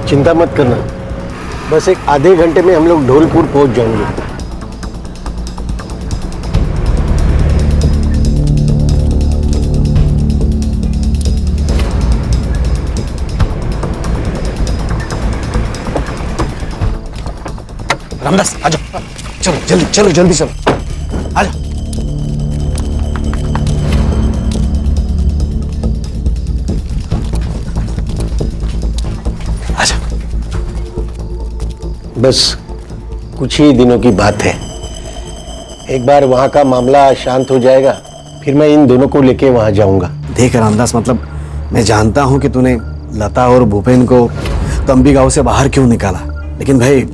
चिंता मत करना, बस एक आधे घंटे में हम लोग ढोलपुर पहुंच जाएंगे। रामदास आ जाओ, चलो जल्दी चलो, जल्दी चलो, आ जाओ। आ जाओ। बस कुछ ही दिनों की बात है, एक बार वहां का मामला शांत हो जाएगा, फिर मैं इन दोनों को लेके वहां जाऊंगा। देख रामदास, मतलब मैं जानता हूं कि तूने लता और भूपेन को तंबी गांव से बाहर क्यों निकाला, लेकिन भाई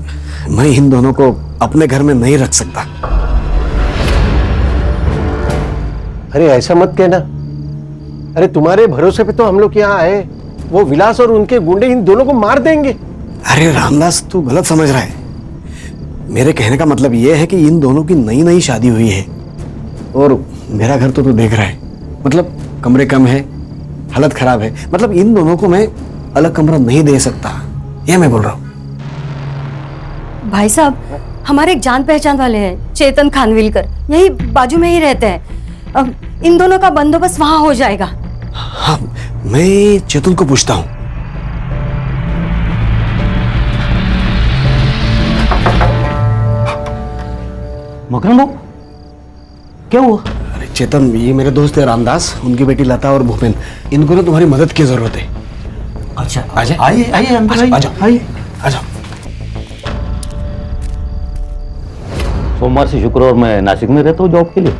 मैं इन दोनों को अपने घर में नहीं रख सकता। अरे ऐसा मत कहना, अरे तुम्हारे भरोसे पे तो हम लोग यहाँ आए, वो विलास और उनके गुंडे इन दोनों को मार देंगे। अरे रामदास, तू गलत समझ रहा है। मेरे कहने का मतलब यह है कि इन दोनों की नई नई शादी हुई है और मेरा घर तो तू देख रहा है, मतलब कमरे कम है, हालत खराब है, मतलब इन दोनों को मैं अलग कमरा नहीं दे सकता, यह मैं बोल रहा हूँ। भाई साहब, हमारे एक जान पहचान वाले हैं, चेतन खानविलकर, यही बाजू में ही रहते हैं। अब इन दोनों का बंदोबस्त वहां हो जाएगा। हाँ, मैं चेतन को पूछता हूँ। मकरम बाबू, क्या हुआ? अरे चेतन, ये मेरे दोस्त है रामदास, उनकी बेटी लता और भूपेन, इनको ना तुम्हारी मदद की जरूरत है। अच्छा, आइए आइए आइए अंदर आइए, आ जाओ, आइए। आ जाओ। सोमवार से शुक्रवार मैं नासिक में रहता हूँ जॉब के लिए,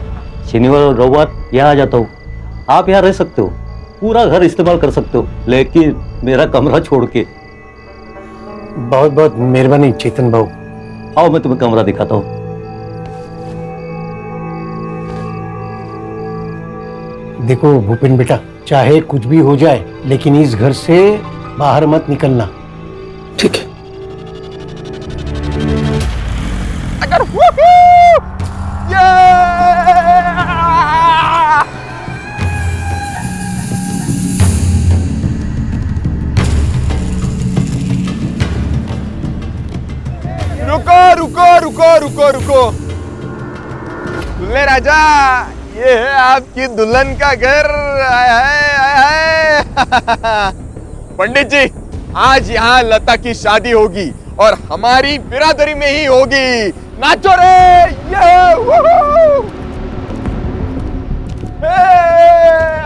शनिवार और रविवार यहाँ आ जाता हूँ। आप यहाँ रह सकते हो, पूरा घर इस्तेमाल कर सकते हो, लेकिन मेरा कमरा छोड़ के। बहुत बहुत मेहरबानी चेतन भाऊ। आओ मैं तुम्हें कमरा दिखाता हूँ। देखो भूपेन बेटा, चाहे कुछ भी हो जाए, लेकिन इस घर से बाहर मत निकलना। ठीक है। रुको रुको रुको रुको रुको, दुल्हे राजा, ये है आपकी दुल्हन का घर। आय हाय आय हाय। पंडित जी, आज यहाँ लता की शादी होगी और हमारी बिरादरी में ही होगी। नाचो रे, ये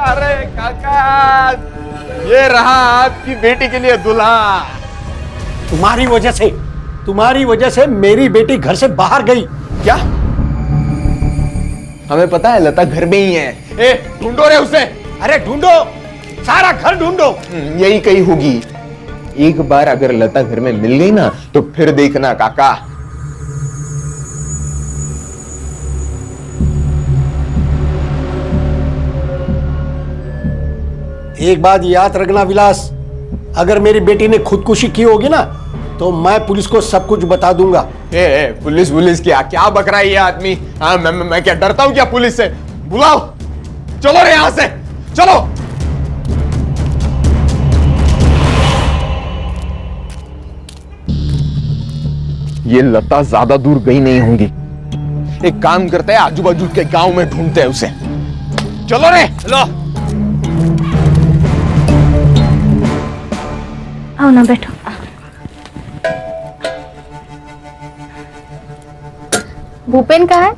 अरे काका, ये रहा आपकी बेटी के लिए दूल्हा। तुम्हारी वजह से मेरी बेटी घर से बाहर गई। क्या? हमें पता है लता घर में ही है। ए, ढूंढो रे उसे। अरे ढूंढो, सारा घर ढूंढो। यही कहीं होगी। एक बार अगर लता घर में मिल गई ना, तो फिर देखना काका। एक बात याद रखना विलास, अगर मेरी बेटी ने खुदकुशी की होगी ना, तो मैं पुलिस को सब कुछ बता दूंगा। पुलिस क्या क्या बक रहा है ये आदमी? हाँ, मैं क्या डरता हूं क्या पुलिस से? बुलाओ, चलो रे यहां से, चलो। ये लता ज्यादा दूर गई नहीं होंगी। एक काम करते हैं, आजू बाजू के गांव में ढूंढते हैं उसे। चलो रे, चलो। आओ ना, बैठो। भूपेन कहाँ है?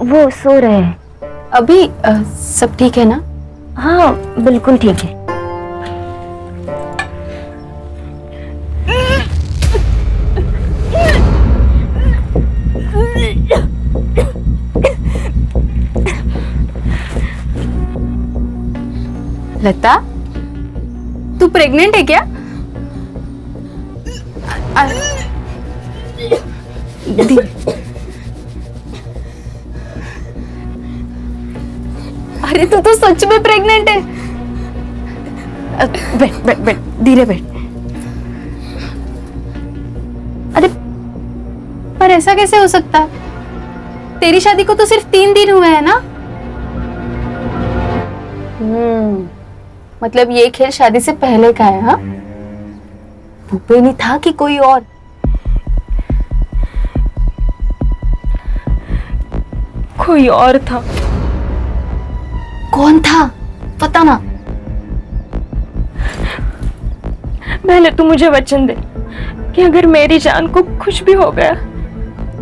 वो सो रहे हैं। अभी सब ठीक है ना? हाँ बिल्कुल ठीक है। लता, तू प्रेग्नेंट है क्या? अरे तू तो सच में प्रेग्नेंट है। बैठ बैठ बैठ, धीरे बैठ। अरे पर ऐसा कैसे हो सकता है? तेरी शादी को तो सिर्फ 3 दिन हुए हैं ना? मतलब ये खेल शादी से पहले का है? हाँ, भूपेन ही था कि कोई और? कोई और था। कौन था पता ना? पहले तू मुझे वचन दे कि अगर मेरी जान को कुछ भी हो गया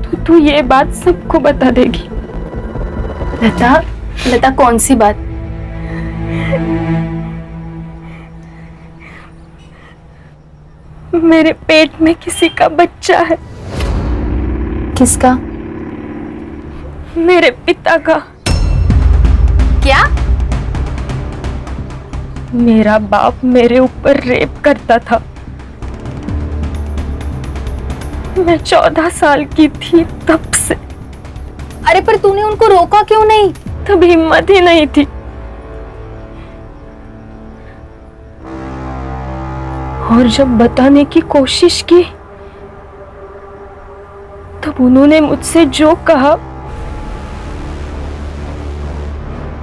तो तू ये बात सबको बता देगी। लता, लता कौन सी बात? मेरे पेट में किसी का बच्चा है। किसका? मेरे पिता का। क्या? मेरा बाप मेरे ऊपर रेप करता था। मैं 14 साल की थी तब से। अरे पर तूने उनको रोका क्यों नहीं? तब हिम्मत ही नहीं थी। और जब बताने की कोशिश की तब उन्होंने मुझसे जो कहा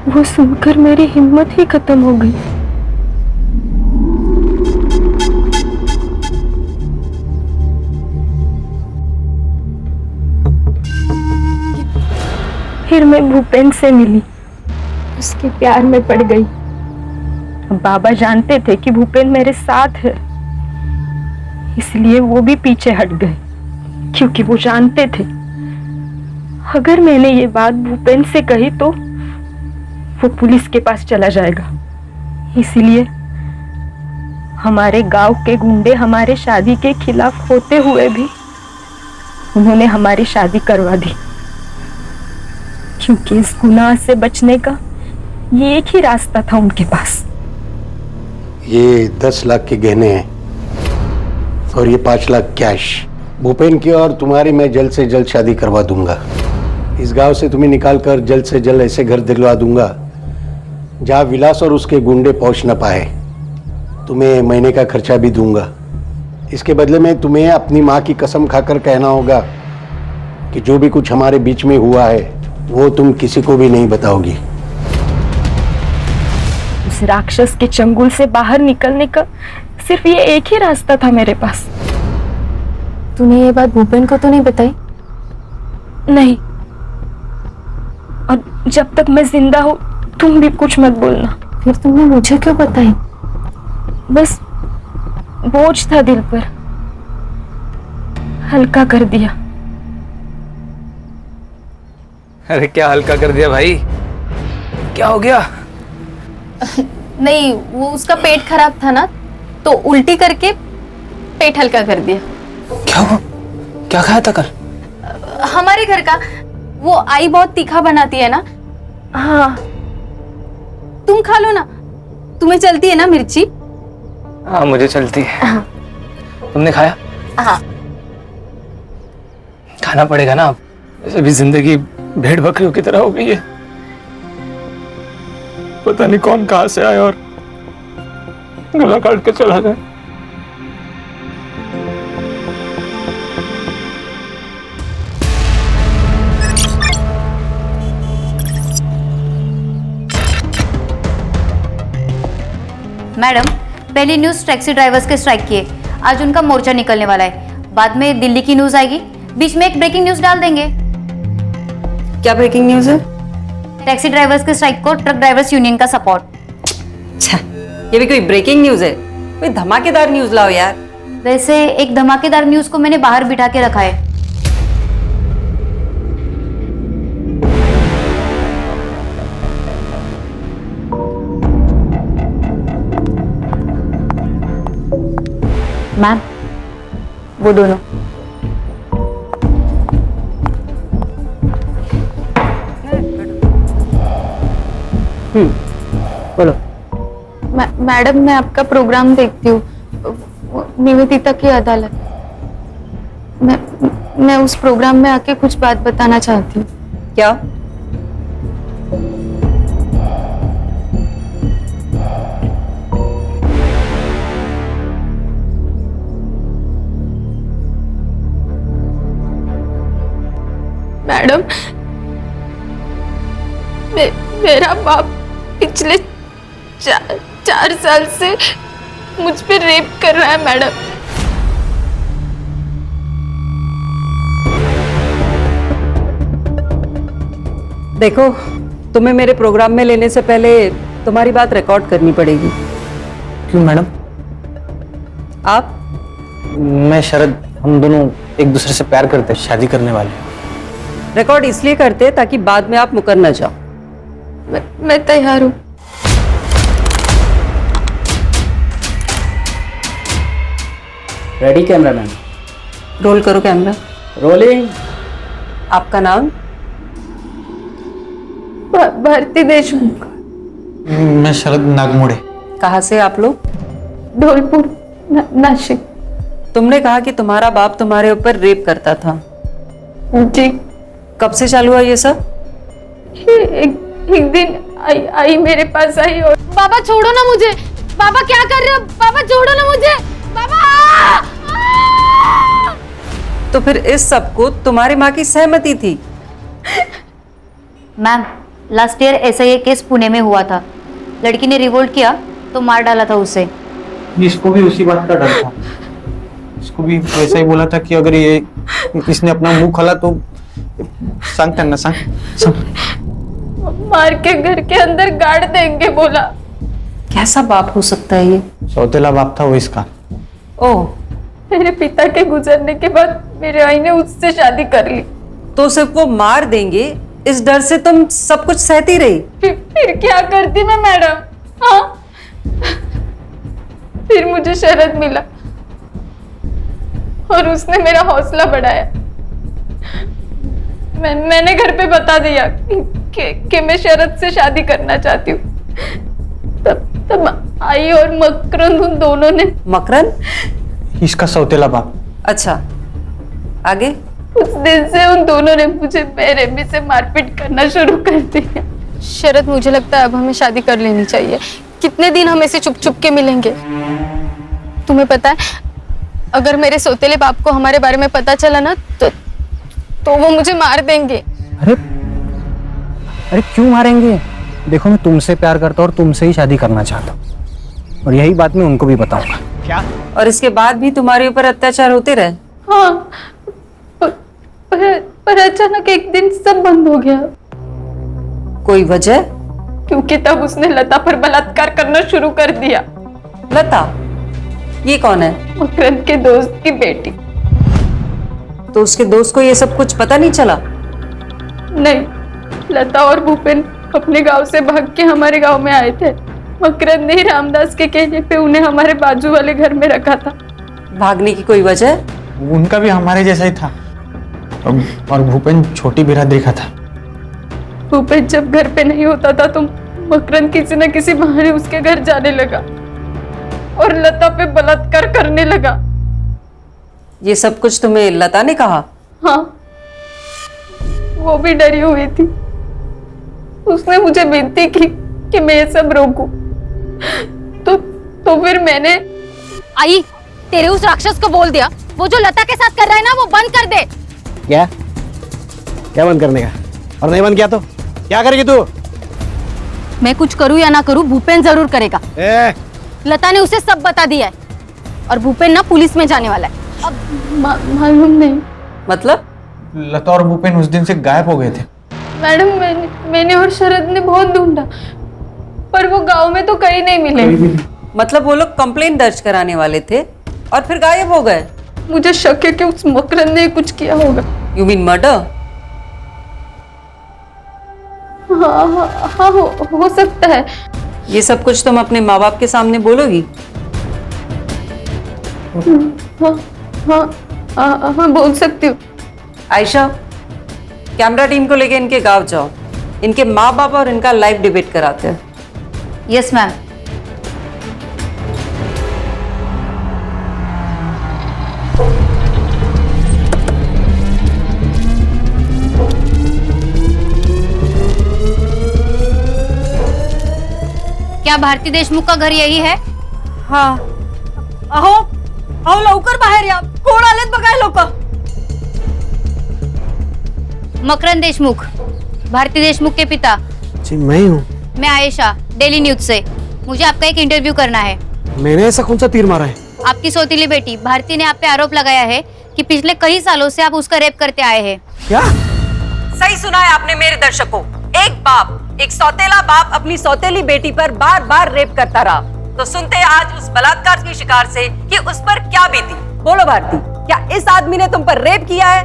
वो सुनकर मेरी हिम्मत ही खत्म हो गई। फिर मैं भूपेन से मिली, उसके प्यार में पड़ गई। बाबा जानते थे कि भूपेन मेरे साथ है, इसलिए वो भी पीछे हट गए, क्योंकि वो जानते थे अगर मैंने ये बात भूपेन से कही तो वो पुलिस के पास चला जाएगा। इसलिए हमारे गांव के गुंडे हमारे शादी के खिलाफ होते हुए भी उन्होंने हमारी शादी करवा दी, क्योंकि इस गुनाह से बचने का ये एक ही रास्ता था उनके पास। ये 10 लाख के गहने हैं और ये 5 लाख कैश। भूपेन की और तुम्हारी मैं जल्द से जल्द शादी करवा दूंगा। इस गांव से तुम्हें निकाल कर जल्द से जल्द ऐसे घर दिलवा दूंगा जहां विलास और उसके गुंडे पहुंच न पाए। तुम्हें महीने का खर्चा भी दूंगा। इसके बदले में तुम्हें अपनी माँ की कसम खाकर कहना होगा कि जो भी कुछ हमारे बीच में हुआ है वो तुम किसी को भी नहीं बताओगी। उस राक्षस के चंगुल से बाहर निकलने का सिर्फ ये एक ही रास्ता था मेरे पास। तूने ये बात भूपेन को तो नहीं बताई? नहीं, और जब तक मैं जिंदा हूं तुम भी कुछ मत बोलना। फिर तुमने मुझे क्यों बताई? बस बोझ था दिल पर, हल्का कर दिया। अरे क्या हल्का कर दिया भाई? क्या हो गया? नहीं, वो उसका पेट खराब था ना, तो उल्टी करके पेट हल्का कर दिया। क्या हुआ? क्या खाया था कल? हमारे घर का वो आई बहुत तीखा बनाती है ना। हाँ, तुम खा लो ना, तुम्हें चलती है ना मिर्ची? हाँ मुझे चलती है। तुमने खाया? हाँ। खाना पड़ेगा ना, वैसे भी जिंदगी भेड़ बकरियों की तरह हो गई है। पता नहीं कौन कहां से आया और गला काट के चला गया। मैडम, पहली न्यूज़ टैक्सी ड्राइवर्स के स्ट्राइक की है। आज उनका मोर्चा निकलने वाला है। बाद में दिल्ली की न्यूज़ आएगी, बीच में एक ब्रेकिंग न्यूज़ डाल देंगे। क्या ब्रेकिंग न्यूज़ है? टैक्सी ड्राइवर्स के स्ट्राइक को ट्रक ड्राइवर्स यूनियन का सपोर्ट। अच्छा, ये भी कोई ब्रेकिंग न्यूज़ है? कोई धमाकेदार न्यूज़ लाओ यार। वैसे एक धमाकेदार न्यूज़ को मैंने बाहर बिठा के रखा है। मैम, वो दोनों। बोलो। मैडम, मैं आपका प्रोग्राम देखती हूँ, निवेदिता की अदालत। मैं उस प्रोग्राम में आके कुछ बात बताना चाहती हूँ। क्या? मैडम, मेरा बाप पिछले 4 साल से मुझ पे रेप कर रहा है मैडम। देखो, तुम्हें मेरे प्रोग्राम में लेने से पहले तुम्हारी बात रिकॉर्ड करनी पड़ेगी। क्यों मैडम? आप? मैं शरद, हम दोनों एक दूसरे से प्यार करते हैं, शादी करने वाले हैं। रिकॉर्ड इसलिए करते हैं ताकि बाद में आप मुकर न जाओ। मैं तैयार हूँ। Ready cameraman? रोल करो कैमरा। रोलिंग। आपका नाम? भारती देशमुख। मैं शरद नागमोड़े। कहाँ से आप लोग? धौलपुर, नासिक। तुमने कहा कि तुम्हारा बाप तुम्हारे ऊपर रेप करता था। जी। कब से चालू हुआ ये सब? एक दिन आई मेरे पास आई और बाबा छोड़ो ना मुझे, बाबा क्या कर रहे हो, बाबा छोड़ो ना मुझे, बाबा। तो फिर इस सब को तुम्हारी माँ की सहमति थी? मैम, लास्ट ईयर ऐसा ये केस पुणे में हुआ था। लड़की ने रिवोल्ट किया तो मार डाला था उसे। इसको भी उसी बात का डर था। इसको भी वैसा ही बोला था कि अगर ये इसने अपना मुंह खोला तो सांग करना, सांग। मार के घर के अंदर गाड़ देंगे बोला। कैसा बाप हो सकता है ये? सौतेला बाप था वो इसका। ओह, मेरे पिता के गुजरने के बाद मेरे आई ने उससे शादी कर ली। तो सिर्फ वो मार देंगे इस डर से तुम सब कुछ सहती रही? फिर क्या करती मैं मैडम? हाँ, फिर मुझे शरद मिला और उसने मेरा हौसला बढ़ाया। मैंने घर पे बता दिया कि मैं शरद से शादी करना चाहती हूँ। तब आई और मकरंद उन दोनों ने। मकरंद? इसका सौतेला बाप। अच्छा, आगे? उस दिन से उन दोनों ने मुझे बेरहमी से मारपीट करना शुरू कर दिया। शरद, मुझे लगता है अब हमें शादी कर लेनी चाहिए। कितने दिन हम ऐसे चुप चुप के मिलेंगे? तुम्हें पता है, अगर मेरे सौतेले बाप को हमारे बारे में पता चला ना तो वो मुझे मार देंगे। अरे क्यों मारेंगे? देखो, मैं तुमसे प्यार करता हूँ और तुमसे ही शादी करना चाहता हूँ, और यही बात मैं उनको भी बताऊंगा। क्या? और इसके बाद भी तुम्हारे ऊपर अत्याचार होते रहे? हाँ, पर अचानक एक दिन सब बंद हो गया। कोई वजह? क्योंकि तब उसने लता पर बलात्कार करना शुरू कर दिया। लता? ये कौन है? मकरंद के दोस्त की बेटी। तो उसके दोस्त को ये सब कुछ पता नहीं चला? नहीं, लता और भूपेन अपने गांव से भाग के हमारे गांव में आए थे। मकरंद ने रामदास के कहने पे उन्हें हमारे बाजू वाले घर में रखा था। भागने की कोई वजह? उनका भी हमारे जैसा ही था, और भूपेन छोटी बिरादरी का था। भूपेन जब घर पे नहीं होता था तो मकरंद किसी न किसी बहाने उसके घर जाने लगा और लता पे बलात्कार करने लगा। ये सब कुछ तुम्हें लता ने कहा? हाँ, वो भी डरी हुई थी। उसने मुझे विनती की कि मैं ये सब रोकूं। तो फिर मैंने आई, तेरे उस राक्षस को बोल दिया वो जो लता के साथ कर रहा है ना वो बंद कर दे। क्या बंद करने का? और नहीं बंद किया तो क्या करेगी तू? मैं कुछ करूं या ना करूं, भूपेन जरूर करेगा। लता ने उसे सब बता दिया है और भूपेन ना पुलिस में जाने वाला है। अब मालूम नहीं। मतलब? लता और भूपेन उस दिन से गायब हो गए थे। मैडम, मैंने और शरद ने बहुत ढूंढा पर वो गांव में तो कहीं नहीं मिले। मतलब वो लोग कंप्लेंट दर्ज कराने वाले थे और फिर गायब हो गए? मुझे शक है कि उस मकरंद ने कुछ किया होगा। You mean murder? हाँ, हो सकता है। ये सब कुछ तुम अपने माँ बाप के सामने बोलोगी? हाँ, बोल सकती हूँ। आयशा, कैमरा टीम को लेके इनके गांव जाओ। इनके माँ बाप और इनका लाइव डिबेट कराते हैं। Yes ma'am. क्या भारती देशमुख का घर यही है? हाँ. अहो लवकर बाहेर या. कोण आलेत बघा हे लोक. मकरंद देशमुख, भारती देशमुख के पिता। जी मैं हूँ। मैं आयशा, डेली न्यूज से। मुझे आपका एक इंटरव्यू करना है। मैंने ऐसा कौन सा तीर मारा है? आपकी सौतीली बेटी भारती ने आप पे आरोप लगाया है कि पिछले कई सालों से आप उसका रेप करते आए हैं। क्या? सही सुना है आपने मेरे दर्शकों। एक बाप, एक सौतेला बाप अपनी सौतेली बेटी पर बार बार रेप करता रहा, तो सुनते आज उस बलात्कार की शिकार से कि उस पर क्या बीती। बोलो भारती, क्या इस आदमी ने तुम पर रेप किया है?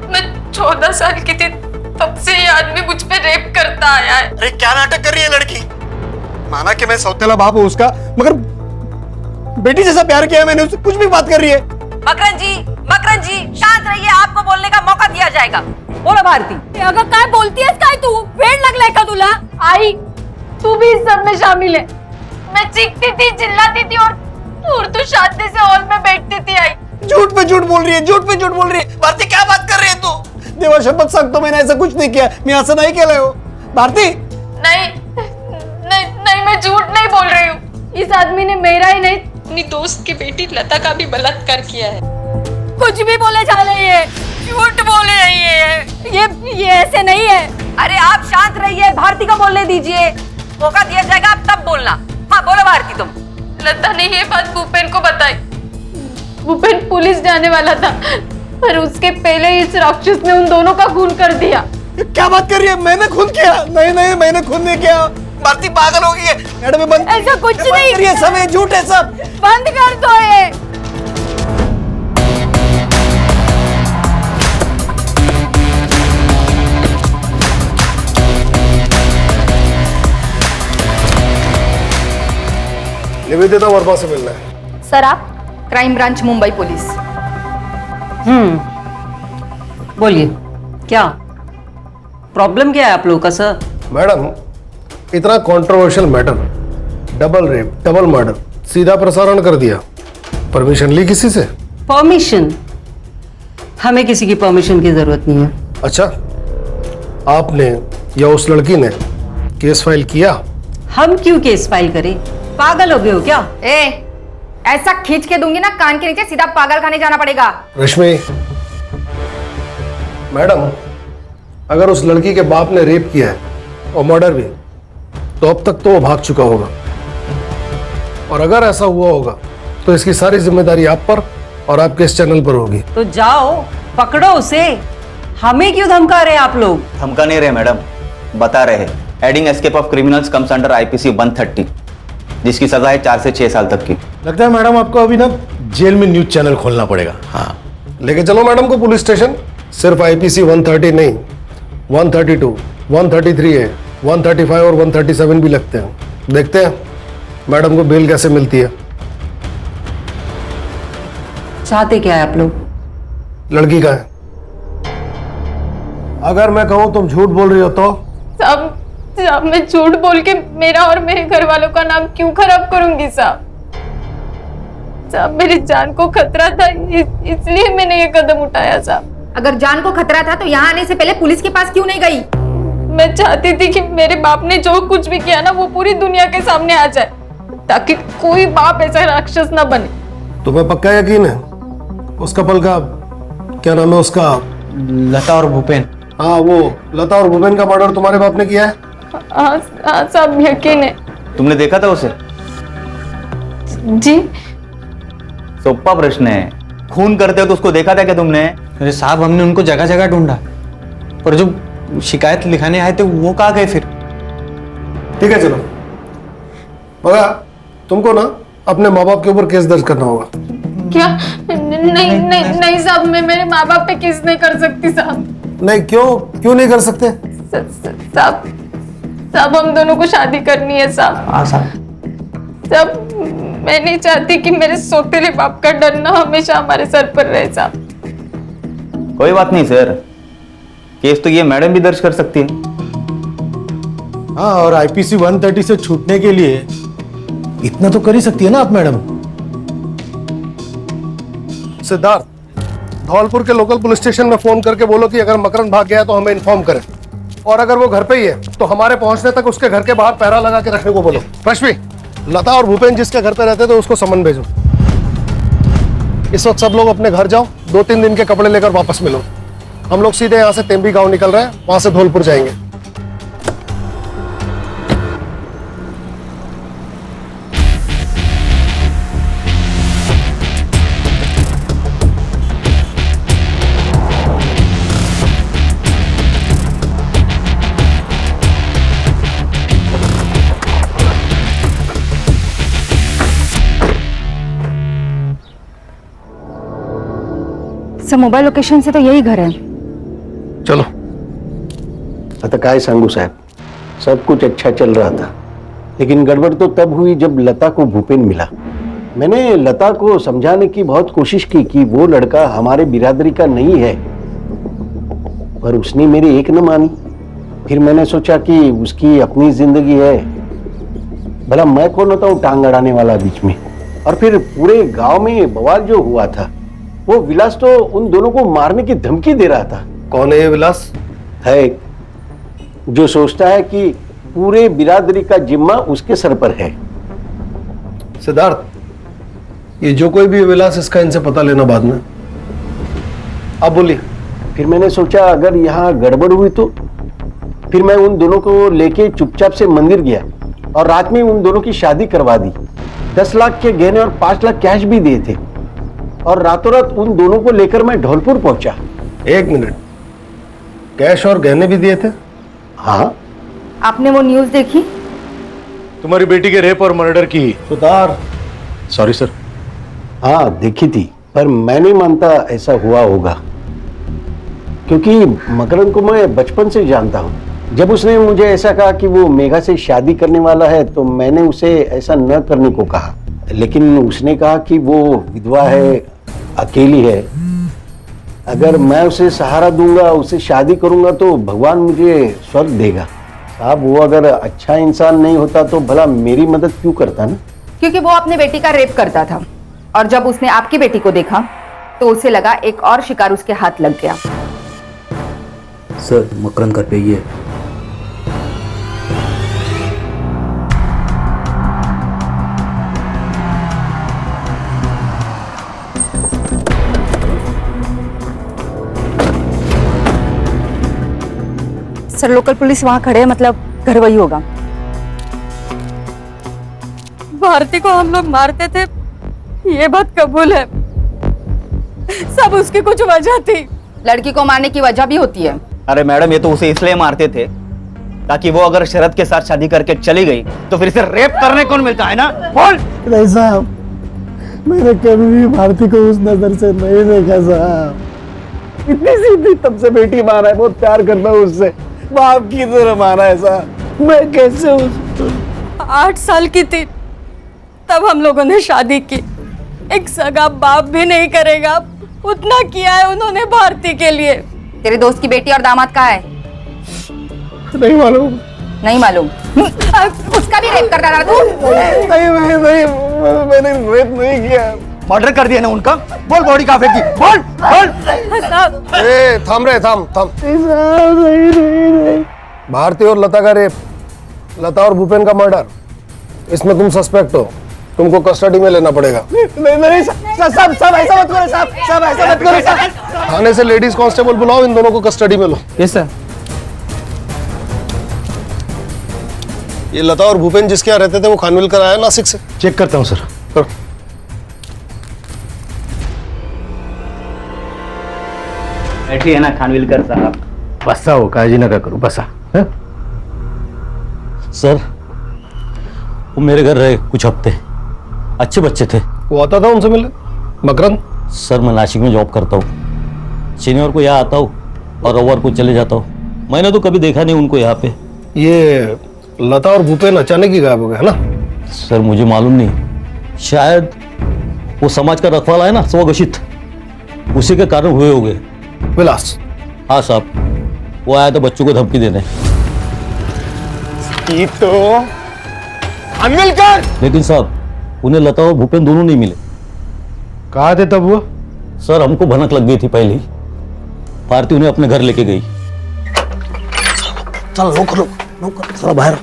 मैं 14 साल की थी तब से ये आदमी मुझ पे रेप करता आया है। अरे क्या नाटक कर रही है लड़की? माना कि मैं सौतेला बाप हूँ उसका, मगर बेटी जैसा प्यार किया है मैंने उससे, कुछ भी बात कर रही है। मकरन जी शांत रहिए, आपको बोलने का मौका दिया जाएगा। बोलो भारती। अगं काय बोलतीयस काय तू? वेळ लागलाय का तुला? आई, तू भी इस सब में शामिल है। मैं चीखती थी, चिल्लाती थी और तू शांति से हॉल में बैठती थी। आई, झूठ पे झूठ बोल रही है, झूठ पे झूठ बोल रही है। भारती क्या बात कर रही है तू? देवा शपथ सांगतो मैंने ऐसा कुछ नहीं किया, मैं असं नाही केलंय हो। भारती नहीं, मैं झूठ नहीं बोल रही हूँ। इस आदमी ने मेरा ही नहीं, अपनी दोस्त की बेटी लता का भी बलात्कार किया है। कुछ भी बोले जा रही है, झूठ बोल रही है। ये ऐसे नहीं है। अरे आप शांत रहिए, भारती को बोलने दीजिए, मौका दिया जाएगा, आप तब बोलना। हाँ बोलो भारती तुम। लता ने ये बात भूपेन को बताई। भूपेन पुलिस जाने वाला था, पर उसके पहले इस राक्षस ने उन दोनों का खून कर दिया। क्या बात कर रही है? मैंने खून किया? नहीं, मैंने खून नहीं किया। भारती पागल हो गई है। मैडम बंद, ऐसा कुछ नहीं। ये सब है, झूठ है सब। बंद कर दो ये। निवेदिता वर्मा से मिलना है। सर आप? Crime branch Mumbai police. बोलिए, क्या प्रॉब्लम क्या है आप लोगों का सर? मैडम, इतना controversial matter, double rape, double murder, सीधा प्रसारण कर दिया। परमिशन ली किसी से? परमिशन? हमें किसी की परमिशन की जरूरत नहीं है। अच्छा, आपने या उस लड़की ने केस फाइल किया? हम क्यों केस फाइल करें? पागल हो गए हो क्या? ऐसा खींच के दूंगी ना कान के नीचे, सीधा पागल खाने जाना पड़ेगा। रश्मि मैडम, अगर उस लड़की के बाप ने रेप किया है और मर्डर भी, तो अब तक तो वो भाग चुका होगा। और अगर ऐसा हुआ होगा तो इसकी सारी जिम्मेदारी आप पर और आपके इस चैनल पर होगी। तो जाओ पकड़ो उसे। हमें क्यों धमका रहे आप लोग? धमका नहीं रहे मैडम, बता रहे हैं। Adding escape of criminals comes under IPC 130, जिसकी सजा है 4 से 6 साल तक की। लगता है मैडम आपको अभी ना जेल में न्यूज चैनल खोलना पड़ेगा। हाँ, लेके चलो मैडम को पुलिस स्टेशन। सिर्फ IPC 130 नहीं, 132, 133 है, 135 और 137 भी लगते हैं। देखते हैं मैडम को बेल कैसे मिलती है। चाहते क्या है आप लोग? लड़की का है। अगर मैं कहूं तुम झूठ बोल रही हो तो? साहब मैं झूठ बोल के मेरा और मेरे घर वालों का नाम क्यों खराब करूंगी साहब? मेरी जान को खतरा था, इसलिए मैंने ये कदम उठाया साहब। अगर जान को खतरा था तो यहाँ आने से पहले पुलिस के पास क्यों नहीं गई? मैं चाहती थी कि मेरे बाप ने जो कुछ भी किया ना वो पूरी दुनिया के सामने आ जाए, ताकि कोई बाप ऐसा राक्षस ना बने। तुम्हें पक्का यकीन है? उस कपल का क्या नाम है उसका? लता और भूपेन। हाँ, वो लता और भूपेन का मर्डर तुम्हारे बाप ने किया है? हाँ साहब, यकीन है। तुमने देखा था उसे? जी। सोप्पा प्रश्न है। खून करते हो तो उसको देखा था क्या तुमने? अरे साहब, हमने उनको जगह जगह ढूंढा, पर जो शिकायत लिखाने आए थे वो कहाँ गए फिर? ठीक है, चलो मगर तुमको ना अपने माँ बाप के ऊपर केस दर्ज करना होगा। क्या? नहीं साहब, मैं मेरे माँ बाप पे केस नहीं कर सकती साहब। नहीं, क्यों नहीं कर सकते? साहब हम दोनों को शादी करनी है साहब। हाँ साहब, मैं नहीं चाहती कि मेरे सौतेले बाप का डर ना हमेशा हमारे सर पर रहे साहब। कोई बात नहीं सर, केस तो ये मैडम भी दर्ज कर सकती है। हाँ, और IPC 130 से छूटने के लिए इतना तो कर ही सकती है ना आप मैडम। सिद्धार्थ, धौलपुर के लोकल पुलिस स्टेशन में फोन करके बोलो कि अगर मकरन भाग गया तो हमें इन्फॉर्म करें, और अगर वो घर पे ही है तो हमारे पहुंचने तक उसके घर के बाहर पहरा लगा के रखने को बोलो। रश्मि, लता और भूपेन जिसके घर पे रहते थे उसको समन भेजो। इस वक्त सब लोग अपने घर जाओ, 2-3 दिन के कपड़े लेकर वापस मिलो। हम लोग सीधे यहाँ से तेम्बी गांव निकल रहे हैं, वहां से धौलपुर जाएंगे। सर मोबाइल लोकेशन से तो यही घर है। चलो। आता काय सांगू साहब, सब कुछ अच्छा चल रहा था, लेकिन गड़बड़ तो तब हुई जब लता को भूपेन मिला। मैंने लता को समझाने की बहुत कोशिश की कि वो लड़का हमारे बिरादरी का नहीं है, पर उसने मेरी एक न मानी। फिर मैंने सोचा कि उसकी अपनी जिंदगी है, भला मैं कौन होता हूँ टांग अड़ाने वाला बीच में। और फिर पूरे गांव में बवाल जो हुआ था, वो विलास तो उन दोनों को मारने की धमकी दे रहा था। कौन है ये विलास? है एक जो सोचता है कि पूरे बिरादरी का जिम्मा उसके सर पर है। सिद्धार्थ, ये जो कोई भी विलास, इसका इनसे पता लेना बाद में। अब बोलिए। फिर मैंने सोचा अगर यहाँ गड़बड़ हुई तो फिर मैं उन दोनों को लेके चुपचाप से मंदिर गया और रात में उन दोनों की शादी करवा दी। 10 लाख के गहने और 5 लाख कैश भी दिए थे, और रातों रात उन दोनों को लेकर मैं धौलपुर पहुंचा। 1 मिनट, कैश और गहने भी दिए थे? हाँ। आपने वो न्यूज़ देखी? तुम्हारी बेटी के रेप और मर्डर की। Sutar, sorry sir. हाँ देखी थी, पर मैं नहीं मानता ऐसा हुआ होगा, क्योंकि मकरंद को मैं बचपन से जानता हूँ। जब उसने मुझे ऐसा कहा कि वो मेघा से शादी करने वाला है, तो मैंने उसे ऐसा न करने को कहा, लेकिन उसने कहा कि वो विधवा है, अकेली है, अगर मैं उसे सहारा दूंगा, उसे शादी करूंगा तो भगवान मुझे स्वर्ग देगा। साहब, वो अगर अच्छा इंसान नहीं होता तो भला मेरी मदद क्यों करता ना? क्योंकि वो अपने बेटी का रेप करता था, और जब उसने आपकी बेटी को देखा तो उसे लगा एक और शिकार उसके हाथ लग गया। सर, मकरंद घर पे ही है। सर लोकल पुलिस वहां खड़े हैं, मतलब घर वही होगा। भारती को हम लोग मारते थे, ये बात कबूल है। सब उसकी कुछ वजह थी। लड़की को मारने की वजह भी होती है। अरे मैडम, ये तो उसे इसलिए मारते थे ताकि वो अगर शरद के साथ शादी करके चली गई तो फिर इसे रेप करने कौन मिलता है ना? बोल। नहीं साहब, मैंने कभी भी भारती को उस नजर से नहीं देखा साहब। इतनी सीधी तब से बेटी मारा है, बहुत प्यार करता हूँ उससे, बाप की तरह मारा है साहब। मैं कैसे 8 साल की थी तब हम लोगों ने शादी की। एक सगा बाप भी नहीं करेगा उतना किया है उन्होंने भारती के लिए। तेरे दोस्त की बेटी और दामाद कहाँ है? नहीं मालूम। नहीं मालूम? उसका भी रेप करता था तू? नहीं, मैंने रेप नहीं किया। मर्डर कर दिया ना उनका? बोल, बॉडी कहाँ फेंकी? बोल बोल। ए, थाम रे, थाम। नहीं। भारती और लता का रेप, लता और भूपेन का मर्डर, इसमें तुम सस्पेक्ट हो, तुमको कस्टडी में लेना पड़ेगा। नहीं सब ऐसा मत करो साहब, सब ऐसा मत करो साहब। थाने से लेडीज कांस्टेबल बुलाओ, इन दोनों को कस्टडी में लो। Yes sir. ये लता और भूपेन जिसके यहाँ रहते थे वो खानविलकर आया नासिक से। चेक करता हूँ सर। करो। बैठिए ना खानविलकर साहब। बसा हो, काळजी नका करू, बसा। सर, वो मेरे घर रहे कुछ हफ्ते, अच्छे बच्चे थे। वो आता था उनसे मिलने? मकरंद? सर, मैं नासिक में जॉब करता हूँ, शनिवार को यहाँ आता हूँ और रविवार को चले जाता हूँ। मैंने तो कभी देखा नहीं उनको यहाँ पे। ये लता और भूपेन अचानक ही गायब हो गए है ना? सर, मुझे मालूम नहीं, शायद वो समाज का रखवाला है ना, स्वघोषित, उसी के कारण हुए होंगे। विलास? हाँ साहब, वो आया तो बच्चों को धमकी देने। तो खानविलकर! लेकिन साहब, उन्हें लता और भूपेन दोनों नहीं मिले। कहाँ थे तब वो? सर, हमको भनक लग गई थी पहले ही। भारती उन्हें अपने घर लेके गई। चल नौकर चलो बाहर।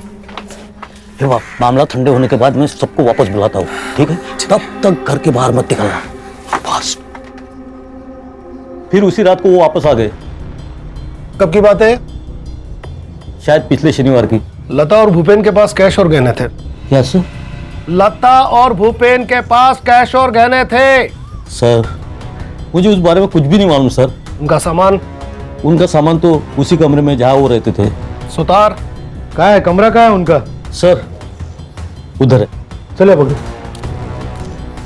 फिर मामला ठंडे होने के बाद मैं सबको वापस बुलाता हूँ, ठीक है? तब तक घर के बाहर मत निकलना, बस। फिर उसी रात को वो वापस आ गए। कब की बात है? शायद पिछले शनिवार की। लता और भूपेन के पास कैश और गहने थे। यस। लता और भूपेन के पास कैश और गहने थे। सर, मुझे उस बारे में कुछ भी नहीं मालूम सर। उनका सामान? उनका सामान तो उसी कमरे में जहाँ वो रहते थे। सुतार? कहाँ है कमरा, कहाँ है उनका? सर, उधर है। चले पकड़ो।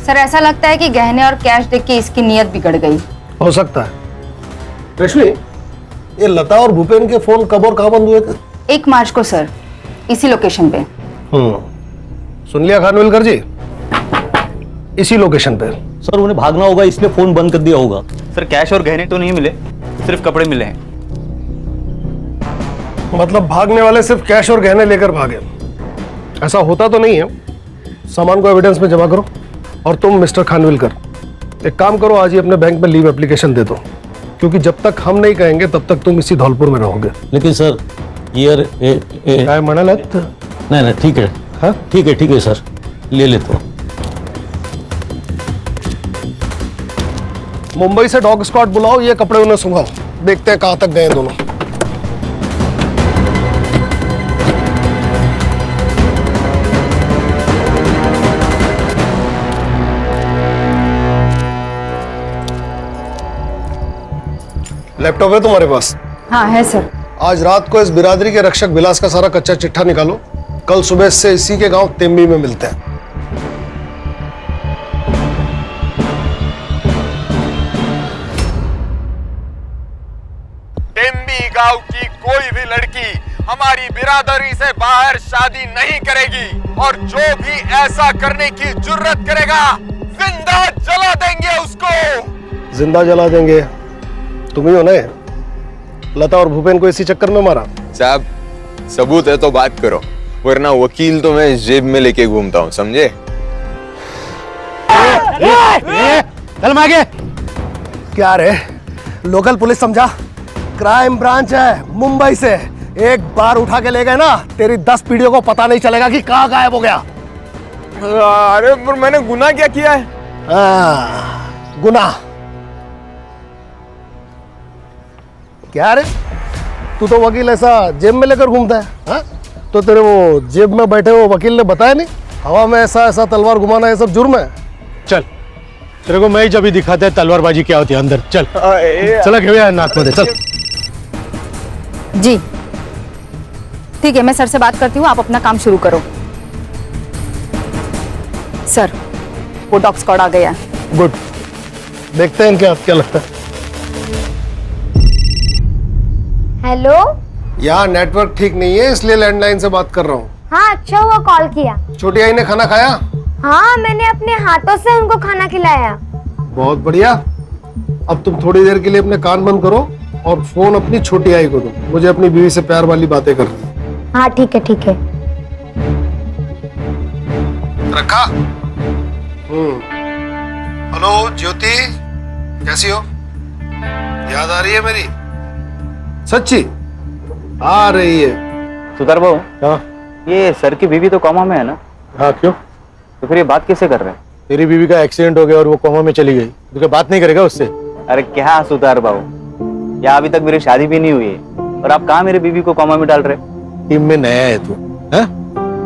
सर, ऐसा लगता है कि गहने और कैश देख के इसकी नीयत बिगड़ गई। हो सकता है। रश्मि, ये लता और भूपेन के फोन कब और कहाँ बंद हुए थे? 1 मार्च को सर, इसी लोकेशन पे। सुन लिया खानविलकर जी, इसी लोकेशन पे। सर उन्हें भागना होगा इसलिए फोन बंद कर दिया होगा। सर कैश और गहने तो नहीं मिले, सिर्फ कपड़े मिले हैं। मतलब भागने वाले सिर्फ कैश और गहने लेकर भागे? ऐसा होता तो नहीं है। सामान को एविडेंस में जमा करो। और तुम मिस्टर खानविलकर, एक काम करो, आज ही अपने बैंक में लीव एप्लीकेशन दे दो, क्योंकि जब तक हम नहीं कहेंगे तब तक तुम इसी धौलपुर में रहोगे। लेकिन सर ये काय म्हणालात? नहीं ठीक है। हाँ ठीक है सर, ले लेता हूँ। मुंबई से डॉग स्क्वाड बुलाओ, ये कपड़े उन्हें सुंघाओ, देखते हैं कहां तक गए दोनों। लैपटॉप है तुम्हारे पास? हाँ है सर। आज रात को इस बिरादरी के रक्षक विलास का सारा कच्चा चिट्ठा निकालो, कल सुबह से इसी के गांव तेम्बी में मिलते हैं। तेम्बी गांव की कोई भी लड़की हमारी बिरादरी से बाहर शादी नहीं करेगी, और जो भी ऐसा करने की जुर्रत करेगा जिंदा जला देंगे उसको। जिंदा जला देंगे? तुम ही हो ना लता और भूपेन को इसी चक्कर में मारा? साहब सबूत है तो बात करो, वरना वकील तो मैं जेब में लेके घूमता हूँ, समझे? चल आगे। क्या रे, लोकल पुलिस समझा? क्राइम ब्रांच है मुंबई से। एक बार उठा के ले गए ना, तेरी 10 पीढ़ियों को पता नहीं चलेगा कि कहाँ गायब हो गया। अरे पर मैंने गुनाह क्या किया है? गुनाह? क्या रे, तू तो वकील ऐसा जेब में लेकर घूमता है? हाँ? तो तेरे वो जेब में बैठे वो वकील ने बताया नहीं हवा में ऐसा तलवार घुमाना ये सब जुर्म है? चल तेरे को मैं ही जब ही दिखाते हैं तलवारबाजी क्या होती है अंदर। चल चला घेऊया नाक मध्ये, चल। जी ठीक है, मैं सर से बात करती हूँ, आप अपना काम शुरू करो। सर वो डॉग स्क्वाड आ गया है। गुड, देखते हैं क्या लगता है। हेलो, यहाँ नेटवर्क ठीक नहीं है इसलिए लैंडलाइन से बात कर रहा हूँ। हाँ अच्छा हुआ कॉल किया। छोटी आई ने खाना खाया? हाँ मैंने अपने हाथों से उनको खाना खिलाया। बहुत बढ़िया। अब तुम थोड़ी देर के लिए अपने कान बंद करो और फोन अपनी छोटी आई को दो, मुझे अपनी बीवी से प्यार वाली बातें करनी। हाँ ठीक है। रखा? हेलो ज्योति, कैसी हो? याद आ रही है मेरी? सच्ची आ रही है। सुतार बाबू, हाँ ये सर की बीवी तो कोमा में है ना? हाँ क्यों? तो फिर ये बात कैसे कर रहे हैं? तेरी बीवी का एक्सीडेंट हो गया और वो कोमा में चली गई, तो क्या बात नहीं करेगा उससे? अरे क्या सुतार बाबू, या अभी तक मेरी शादी भी नहीं हुई है और आप कहाँ मेरी बीवी को कोमा में डाल रहे? टीम में नया है तू,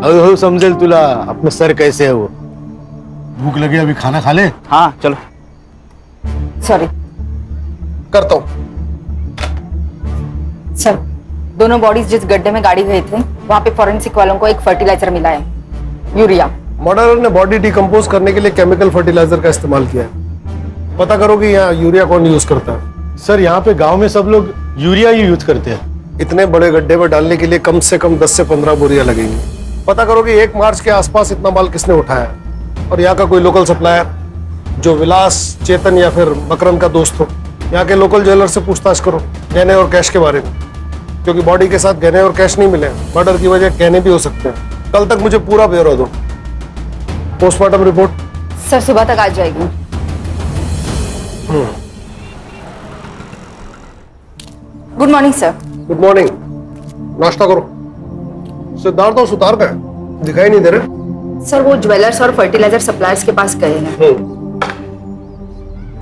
हळूहळू समझेल तुला अपना सर कैसे है वो। भूख लगी, अभी खाना खा ले। हाँ चलो। सॉरी करता हूँ। सर दोनों बॉडीज जिस गड्ढे में गाड़ी गए थे वहाँ पे फॉरेंसिक वालों को एक फर्टिलाइजर मिला है, यूरिया। मर्डरर ने बॉडी डिकम्पोज करने के लिए केमिकल फर्टिलाइजर का इस्तेमाल किया है। पता करो कि यहाँ यूरिया कौन यूज करता है। सर यहाँ पे गांव में सब लोग यूरिया ही यूज करते हैं। इतने बड़े गड्ढे में डालने के लिए कम से कम 10 से 15 बोरियां लगेंगी। पता करो कि 1 मार्च के आसपास इतना माल किसने उठाया, और यहाँ का कोई लोकल सप्लायर जो विलास, चेतन या फिर मकरंद का दोस्त हो। यहाँ के लोकल ज्वेलर से पूछताछ करो गहने और कैश के बारे में, क्योंकि बॉडी के साथ गहने और कैश नहीं मिले। मर्डर की वजह गहने भी हो सकते हैं। कल तक मुझे पूरा ब्यौरा दो। पोस्टमार्टम रिपोर्ट सर सुबह तक आ जाएगी। Good morning sir. Good morning. नाश्ता करो। सिद्धार्थ और सुतार का दिखाई नहीं दे रहे। सर वो ज्वेलर्स और फर्टिलाइजर सप्लायर्स के पास गए हैं।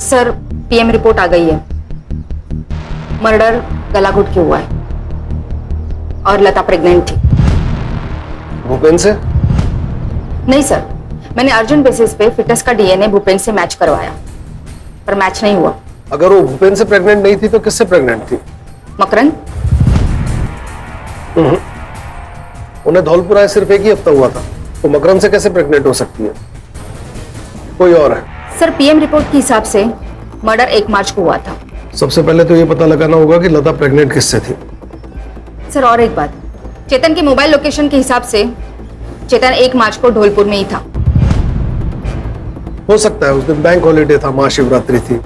सर पीएम रिपोर्ट आ गई है, मर्डर गला घुट के हुआ है और लता प्रेग्नेंट थी। भूपेन से? नहीं सर, मैंने अर्जेंट बेसिस पे फिटनेस का डीएनए भूपेन से मैच करवाया, पर मैच नहीं हुआ। अगर वो भूपेन से प्रेग्नेंट नहीं थी तो किससे प्रेग्नेंट थी? मकरंद। उन्हें धौलपुर आए सिर्फ 1 ही हफ्ता हुआ था, तो मकरंद से कैसे प्रेग्नेंट हो सकती है? कोई और है? सर पीएम रिपोर्ट के हिसाब से मर्डर 1 मार्च को हुआ था। सबसे पहले तो ये पता लगाना होगा कि लता प्रेग्नेंट किससे थी। सर और एक बात, चेतन के मोबाइल लोकेशन के हिसाब से चेतन 1 मार्च को ढोलपुर में ही था। हो सकता है उस दिन बैंक हॉलीडे था, महाशिवरात्रि थी।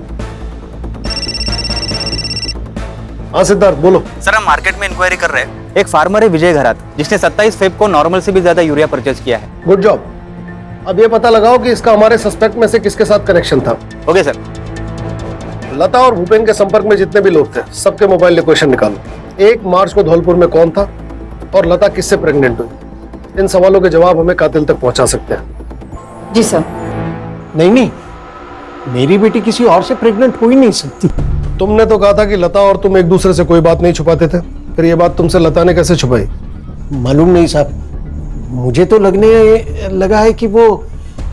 हाँ सिद्धार्थ बोलो। सर हम मार्केट में इंक्वायरी कर रहे हैं। एक फार्मर है विजय घरात, जिसने 27 फेब को नॉर्मल से भी ज्यादा यूरिया परचेज किया है। Good job. अब ये पता लगाओ कि इसका हमारे सस्पेक्ट में से किसके साथ कनेक्शन था। Okay sir. लता और भूपेन के संपर्क में जितने भी लोग थे सबके मोबाइल लोकेशन निकालो। 1 मार्च को धौलपुर में कौन था और लता किससे प्रेग्नेंट हुई, इन सवालों के जवाब हमें कातिल तक पहुंचा सकते हैं। जी सर। नहीं, मेरी बेटी किसी और से प्रेग्नेंट हो ही नहीं सकती। तुमने तो कहा था कि लता और तुम एक दूसरे से कोई बात नहीं छुपाते थे, फिर ये बात तुमसे लता ने कैसे छुपाई? मालूम नहीं साहब, मुझे तो लगने लगा है कि वो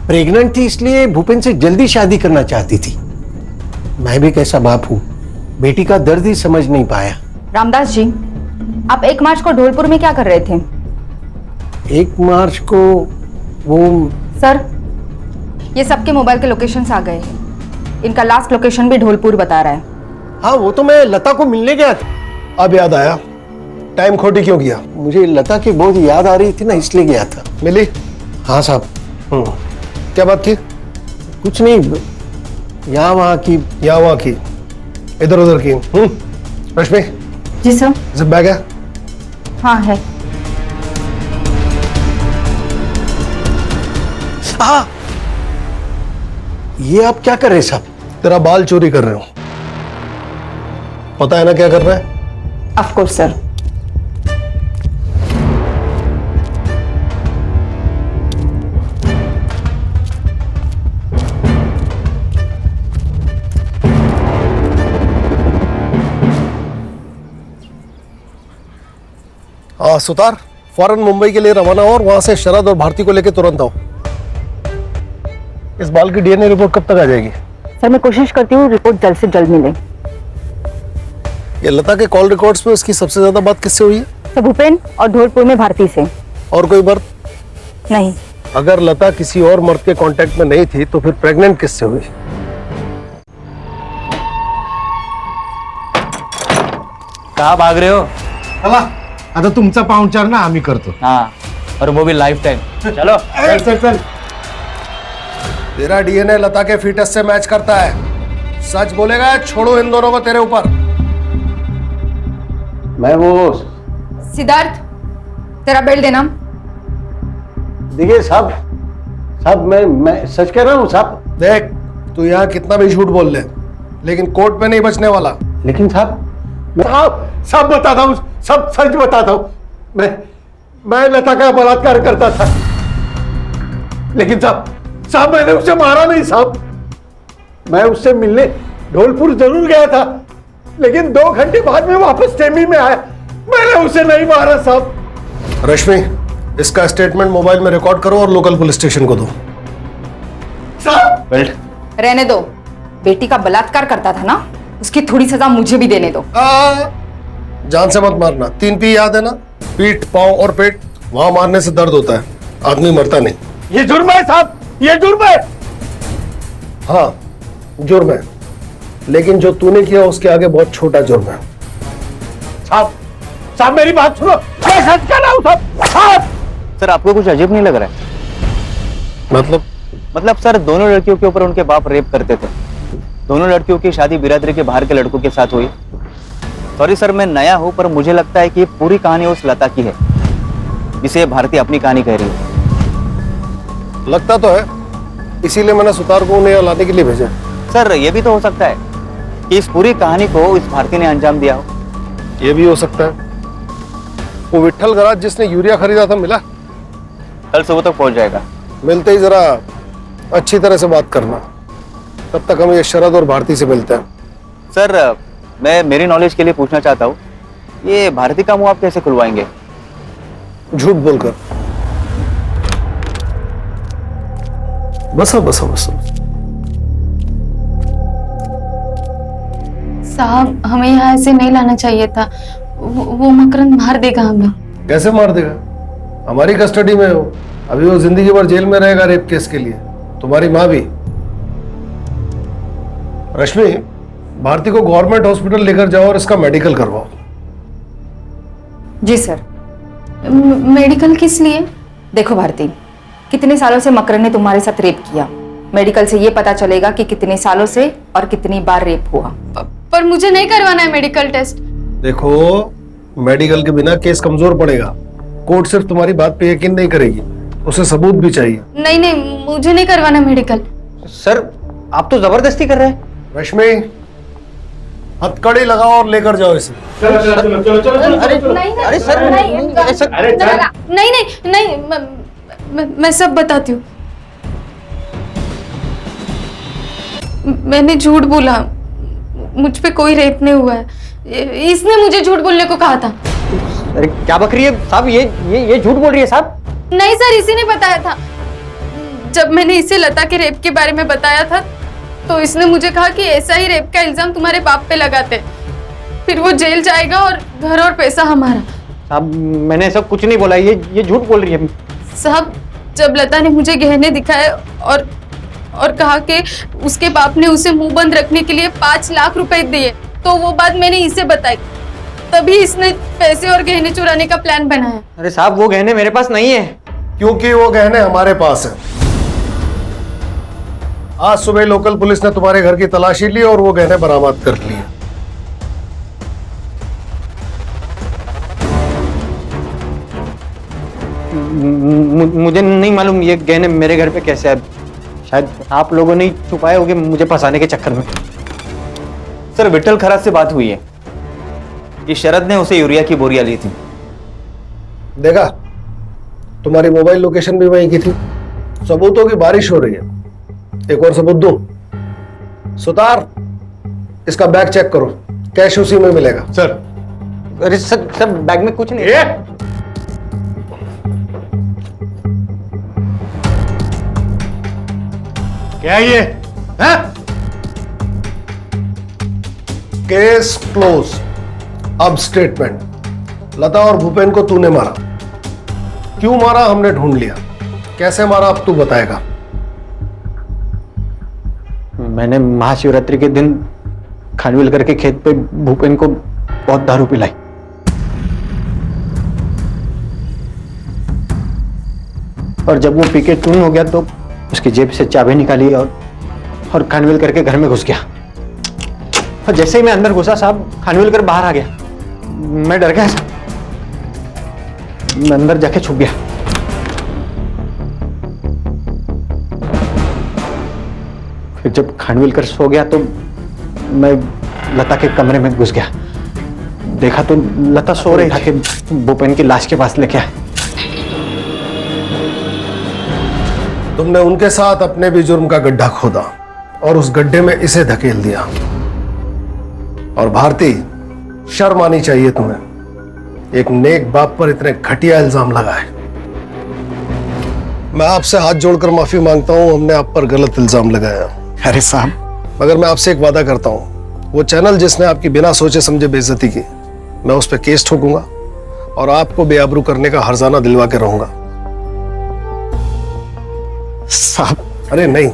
प्रेग्नेंट थी, इसलिए भूपेन से जल्दी शादी करना चाहती थी। मैं भी कैसा बाप हूँ, बेटी का दर्द ही समझ नहीं पाया। रामदास जी, आप 1 मार्च को ढोलपुर में क्या कर रहे थे? 1 मार्च को वो सर, ये सबके मोबाइल के लोकेशंस आ गए हैं। इनका लास्ट लोकेशन भी ढोलपुर बता रहा है। हाँ, वो तो मैं लता को मिलने गया था। अब याद आया, टाइम खोटी क्यों किया? मुझे लता की बहुत याद आ रही थी ना, इसलिए गया था। मिली? हाँ साहब। क्या बात थी? कुछ नहीं, यहाँ वहाँ की। यहाँ वहाँ की, इधर उधर की। रश्मि। जी सर। जिप बैग है? हाँ है। हाँ, ये आप क्या कर रहे हैं साहब? तेरा बाल चोरी कर रहे हो। पता है ना क्या कर रहा है? Of course sir. हाँ सुतार, फौरन मुंबई के लिए रवाना हो और वहां से शरद और भारती को लेकर तुरंत आओ। इस बाल की डीएनए रिपोर्ट कब तक आ जाएगी? सर मैं कोशिश करती हूँ रिपोर्ट जल्द से जल्द मिले। ये लता के कॉल रिकॉर्ड्स में उसकी सबसे ज्यादा बात किससे हुई है? सर भूपेन और ढोलपुर में भारती से। और कोई मर्द? नहीं। अगर लता किसी और मर्द के कांटेक्ट में नहीं थी तो फिर प्रेग्नेंट किससे हुई? कहाँ भाग रहे हो? चला, आता तुमचा पाहुणचार ना आम्ही करतो। हाँ, और वो भी लाइफ टाइम। चलो चल चल। तेरा डीएनए लता के फीटस से मैच करता है। सच बोलेगा, छोड़ो इन दोनों को तेरे ऊपर। मैं वो सिद्धार्थ, तेरा बेल्ट देना। देखिए साहब मैं सच कह रहा हूँ साहब। देख, तू यहाँ कितना भी झूठ बोल ले, लेकिन कोर्ट में नहीं बचने वाला। लेकिन साहब मैं सब बताता हूँ, सब सच बताता हूँ। मैं लता का बलात्कार करता था, लेकिन साहब मैंने उसे मारा नहीं साहब। मैं उससे मिलने ढोलपुर जरूर गया था, लेकिन 2 घंटे बाद में वापस टेमी में आया। मैंने उसे नहीं मारा साहब। रश्मि, इसका स्टेटमेंट मोबाइल में रिकॉर्ड करो और लोकल पुलिस स्टेशन को दो। साहब बेल्ट रहने दो, बेटी का बलात्कार करता था ना, उसकी थोड़ी सजा मुझे भी देने दो। जान से मत मारना। 3 P याद है ना? पीठ, पांव और पेट, वहां मारने से दर्द होता है, आदमी मरता नहीं। ये जुर्म है साहब, ये जुर्म है। हाँ जुर्म है, लेकिन जो तूने किया उसके आगे बहुत छोटा जुर्म है। साहब मेरी बात सुनो, मैं सच कह रहा हूँ साहब। सर आपको कुछ अजीब नहीं लग रहा है? मतलब सर दोनों लड़कियों के ऊपर उनके बाप रेप करते थे। दोनों लड़कियों की शादी बिरादरी के बाहर के लड़कों के साथ हुई। सॉरी सर, मैं नया हूं, पर मुझे लगता है कि ये पूरी कहानी उस लता की है जिसे भारती अपनी कहानी कह रही है। लगता तो है, इसीलिए मैंने सुतार को उन्हें लाने के लिए भेजा। सर ये भी तो हो सकता है कि इस पूरी कहानी को इस भारती ने अंजाम दिया हो। ये भी हो सकता है। वो विट्ठल गराज जिसने यूरिया खरीदा था मिला? कल सुबह तक पहुंच जाएगा। मिलते ही जरा अच्छी तरह से बात करना, तब तक हम ये शरद और भारती से मिलते हैं। सर मैं मेरी नॉलेज के लिए पूछना चाहता हूँ, ये भारती का मुंह आप कैसे खुलवाएंगे? झूठ बोलकर। बसा बसा बसा। साहब हमें यहाँ ऐसे नहीं लाना चाहिए था, वो मकरंद मार देगा हमें। कैसे मार देगा? हमारी कस्टडी में हो, अभी वो जिंदगी भर जेल में रहेगा रेप केस के लिए। तुम्हारी माँ भी। रश्मि, भारती को गवर्नमेंट हॉस्पिटल लेकर जाओ और इसका मेडिकल करवाओ। जी सर। मेडिकल किस लिए? देखो भारती, कितने सालों से मकरन ने तुम्हारे साथ रेप किया। मेडिकल से ये पता चलेगा कि कितने सालों से और कितनी बार रेप हुआ। पर मुझे नहीं करवाना है मेडिकल टेस्ट। देखो, मेडिकल के बिना केस कमजोर पड़ेगा। कोर्ट सिर्फ तुम्हारी बात पे यकीन नहीं करेगी, उसे सबूत भी चाहिए। नहीं नहीं, मुझे नहीं करवाना मेडिकल। सर, आप तो जबरदस्ती कर रहे हैं। रश्मि, हथकड़ी लगाओ और लेकर जाओ इसे। अरे सर, नहीं नहीं नहीं, मैं सब बताती हूँ। मैंने झूठ बोला, मुझ पे कोई रेप नहीं हुआ है। इसने मुझे झूठ बोलने को कहा था। अरे क्या बक रही है साहब, ये झूठ बोल रही है साहब। नहीं सर, इसी ने बताया था। जब मैंने इसे लता के रेप के बारे में बताया था तो इसने मुझे कहा कि ऐसा ही रेप का इल्जाम तुम्हारे बाप पे लगाते, फिर वो जेल जाएगा और घर और पैसा हमारा। साहब, मैंने ऐसा कुछ नहीं बोला, ये झूठ बोल रही है। साहब, जब लता ने मुझे गहने दिखाए और कहा कि उसके बाप ने उसे मुंह बंद रखने के लिए 5 लाख रुपए दिए, तो वो बात मैंने इसे बताई। तभी इसने पैसे और गहने चुराने का प्लान बनाया। अरे साहब, वो गहने मेरे पास नहीं है। क्योंकि वो गहने हमारे पास है। आज सुबह लोकल पुलिस ने तुम्हारे घर की तलाशी ली और वो गहने बरामद कर लिए। मुझे नहीं मालूम ये गहने मेरे घर पे कैसे आए। शायद आप लोगों ने छुपाए होंगे मुझे फंसाने के चक्कर में। सर, विट्ठल खरात से बात हुई है कि शरद ने उसे यूरिया की बोरियां ली थी। देखा, तुम्हारी मोबाइल लोकेशन भी वहीं की थी। सबूतों की बारिश हो रही है। एक और सबूत दूं? सुतार, इसका बैग चेक करो, कैश उसी में मिलेगा। सर, अरे सर बैग में कुछ नहीं है। क्या ये है? Case close. अब स्टेटमेंट। लता और भूपेन को तूने मारा। क्यों मारा हमने ढूंढ लिया, कैसे मारा अब तू बताएगा। मैंने महाशिवरात्रि के दिन खानविलकर के खेत पे भूपेन को बहुत दारू पिलाई। और जब वो पी के टून हो गया तो उसकी जेब से चाबी निकाली और खानविलकर के घर में घुस गया। और जैसे ही मैं अंदर घुसा साहब, खानविलकर बाहर आ गया। मैं डर गया साहब, मैं अंदर जाके छुप गया। फिर जब खानविलकर सो गया तो मैं लता के कमरे में घुस गया। देखा तो लता सो रही था कि भूपेन की लाश के पास लेके आए। तुमने उनके साथ अपने भी जुर्म का गड्ढा खोदा और उस गड्ढे में इसे धकेल दिया। और भारती, शर्म आनी चाहिए तुम्हें। एक नेक बाप पर इतने घटिया इल्जाम लगाए। मैं आपसे हाथ जोड़कर माफी मांगता हूं, हमने आप पर गलत इल्जाम लगाया। अरे साहब, मगर मैं आपसे एक वादा करता हूं, वो चैनल जिसने आपकी बिना सोचे समझे बेइज्जती की, मैं उस पर केस ठोकूंगा और आपको बेआबरू करने का हर्जाना दिलवा के रहूंगा। साहब, अरे नहीं,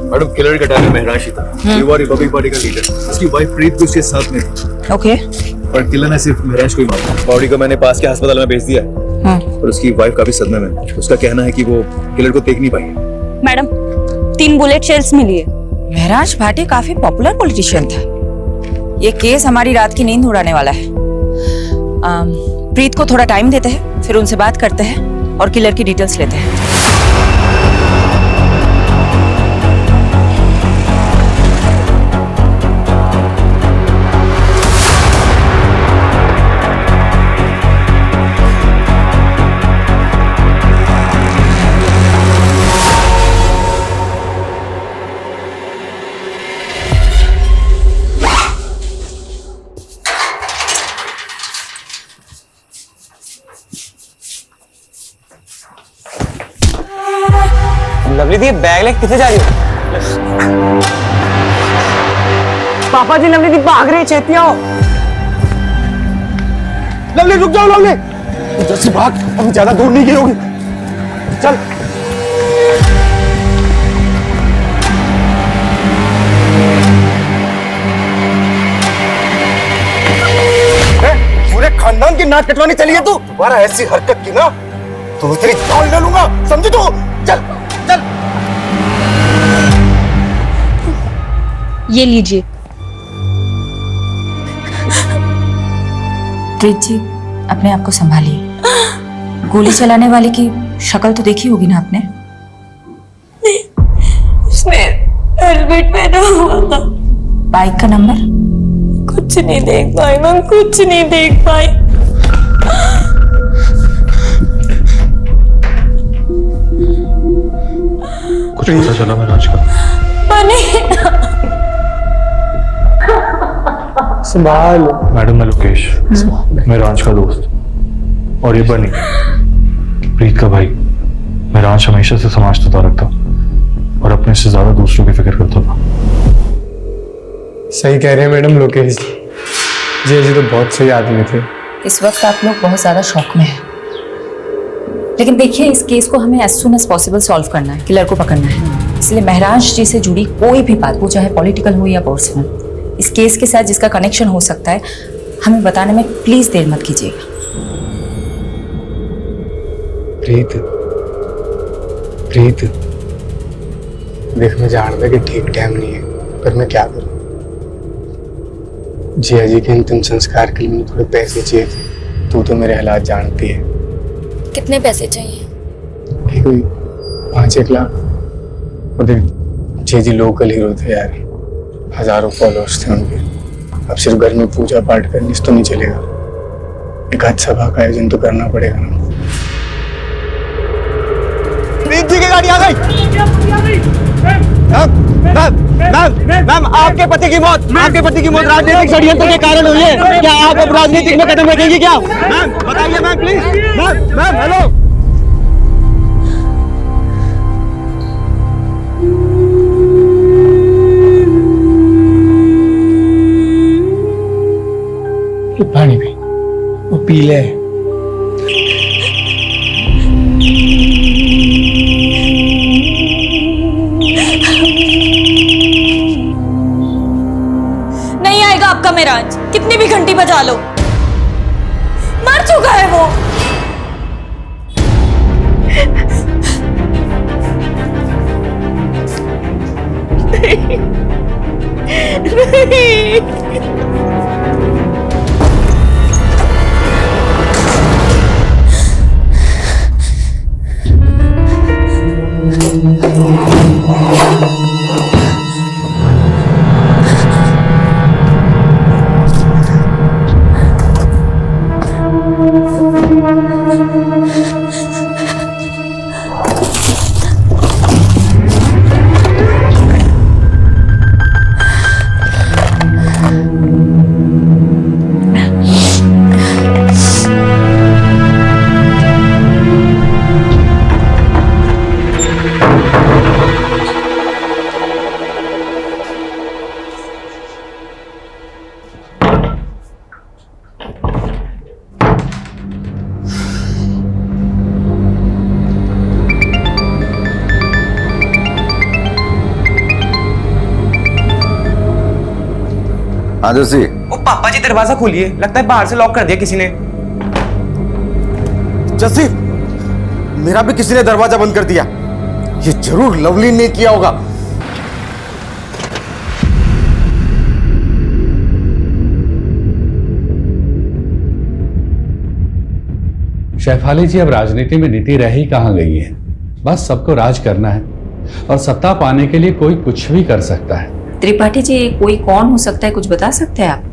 मैडम, किलर का टाइम महराशी था। युवा रिपब्लिक पार्टी का लीडर, उसकी वाइफ प्रीत भी उसके साथ में थी। ओके। और किलर ने सिर्फ महराज को ही मारा। बॉडी को मैंने पास के अस्पताल में भेज दिया है। और उसकी वाइफ काफी सदमे में। उसका कहना है कि वो किलर को देख नहीं पाई। मैडम, 3 बुलेट शेल्स मिली है। महराज भाटी काफी पॉपुलर पॉलिटिशियन था। ये केस हमारी रात की नींद उड़ाने वाला है। प्रीत को थोड़ा टाइम देते हैं, फिर उनसे बात करते हैं और किलर की डिटेल्स लेते हैं। लवली दी, बैग लेके किथे जा रही हो? पापा जी लवली दी भाग रही, छेती आओ। लवली रुक जाओ, लवली जैसी भाग, हम ज्यादा दूर नहीं गए होंगे, चल। पूरे खानदान की नाक कटवाने चली है तू। दोबारा ऐसी हरकत की ना तो तेरी जान ले लूंगा, समझी तू? चल चल। ये लीजिए। प्रीत जी, अपने आप को संभालिए। गोली चलाने वाले की शक्ल तो देखी होगी ना आपने? उसने हेलमेट पहना हुआ था। बाइक का नंबर? कुछ नहीं देख पाई मैम, कुछ नहीं देख पाई। कुछ पता चला महराज का? संभाल। मैडम, मैं लोकेश, महराज का दोस्त, और ये बनी प्रीत का भाई। महराज हमेशा से समाज तो रखता और अपने से ज्यादा दूसरों की फिक्र करता था। सही कह रहे हैं मैडम, लोकेश जी तो बहुत सही आदमी थे। इस वक्त आप लोग बहुत ज्यादा शौक में हैं, लेकिन देखिए इस केस को हमें as soon as possible solve करना है, किलर को पकड़ना है। इसलिए महराज जी से जुड़ी कोई भी बात, वो चाहे पॉलिटिकल हो या पर्सनल, इस केस के साथ जिसका कनेक्शन हो सकता है, हमें बताने में प्लीज देर मत कीजिएगा। प्रीत देख, मैं जानता कि ठीक टाइम नहीं है, पर मैं क्या करूं? जिया जी के अंतिम संस्कार के लिए मुझे थोड़े पैसे चाहिए थे। तू तो मेरे हालात जानती है। कितने पैसे चाहिए? कोई 5-1 लाख। और देख, जिया जी लोकल हीरो थे यार, हजारों फॉलोअर्स थे उनके। अब सिर्फ घर में पूजा पाठ करने से तो नहीं चलेगा, एक आध सभा का आयोजन तो करना पड़ेगा ना। प्रीत जी की गाड़ी आ गई। मैम, आपके पति की मौत राजनीतिक षड्यंत्र के कारण हुई है। क्या आप अब राजनीतिक में कदम रखेंगी क्या? मैम बताइए मैम, प्लीज। Ma'am hello. पानी पी, वो पी ले। नहीं आएगा आपका महराज, कितनी भी घंटी बजा लो, मर चुका है वो। नहीं। हाँ जोशी। ओ पापा जी, दरवाजा खोलिए, लगता है बाहर से लॉक कर दिया किसी ने। जस्सी, मेरा भी किसी ने दरवाजा बंद कर दिया। ये जरूर लवली ने किया होगा। शेफाली जी, अब राजनीति में नीति रह ही कहां गई है। बस सबको राज करना है और सत्ता पाने के लिए कोई कुछ भी कर सकता है। त्रिपाठी जी, कोई कौन हो सकता है, कुछ बता सकते हैं आप?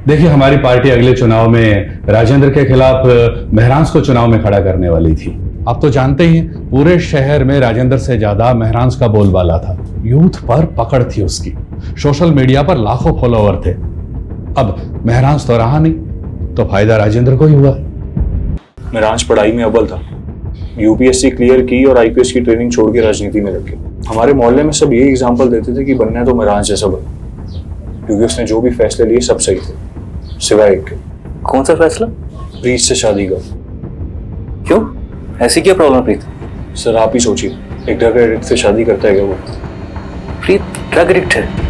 देखिए, हमारी पार्टी अगले चुनाव में राजेंद्र के खिलाफ महरांस को चुनाव में खड़ा करने वाली थी। आप तो जानते ही हैं, पूरे शहर में राजेंद्र से ज्यादा महरांस का बोलबाला था। यूथ पर पकड़ थी उसकी, सोशल मीडिया पर लाखों फॉलोअर थे। अब महरांस तो रहा नहीं, तो फायदा राजेंद्र को ही हुआ। महराज पढ़ाई में अव्वल था, यूपीएससी क्लियर की और आईपीएस की ट्रेनिंग छोड़ के राजनीति में लग गए। हमारे मोहल्ले में सब यही एग्जांपल देते थे कि बनना है तो महराज जैसा बनो। क्योंकि उसने जो भी फैसले लिए सब सही थे, सिवाय एक के। कौन सा फैसला? प्रीत से शादी का। क्यों, ऐसी क्या प्रॉब्लम प्रीत? सर आप ही सोचिए, एक ड्रग एडिक्ट से शादी करता है क्या वो? प्रीत ड्रग एडिक्ट है?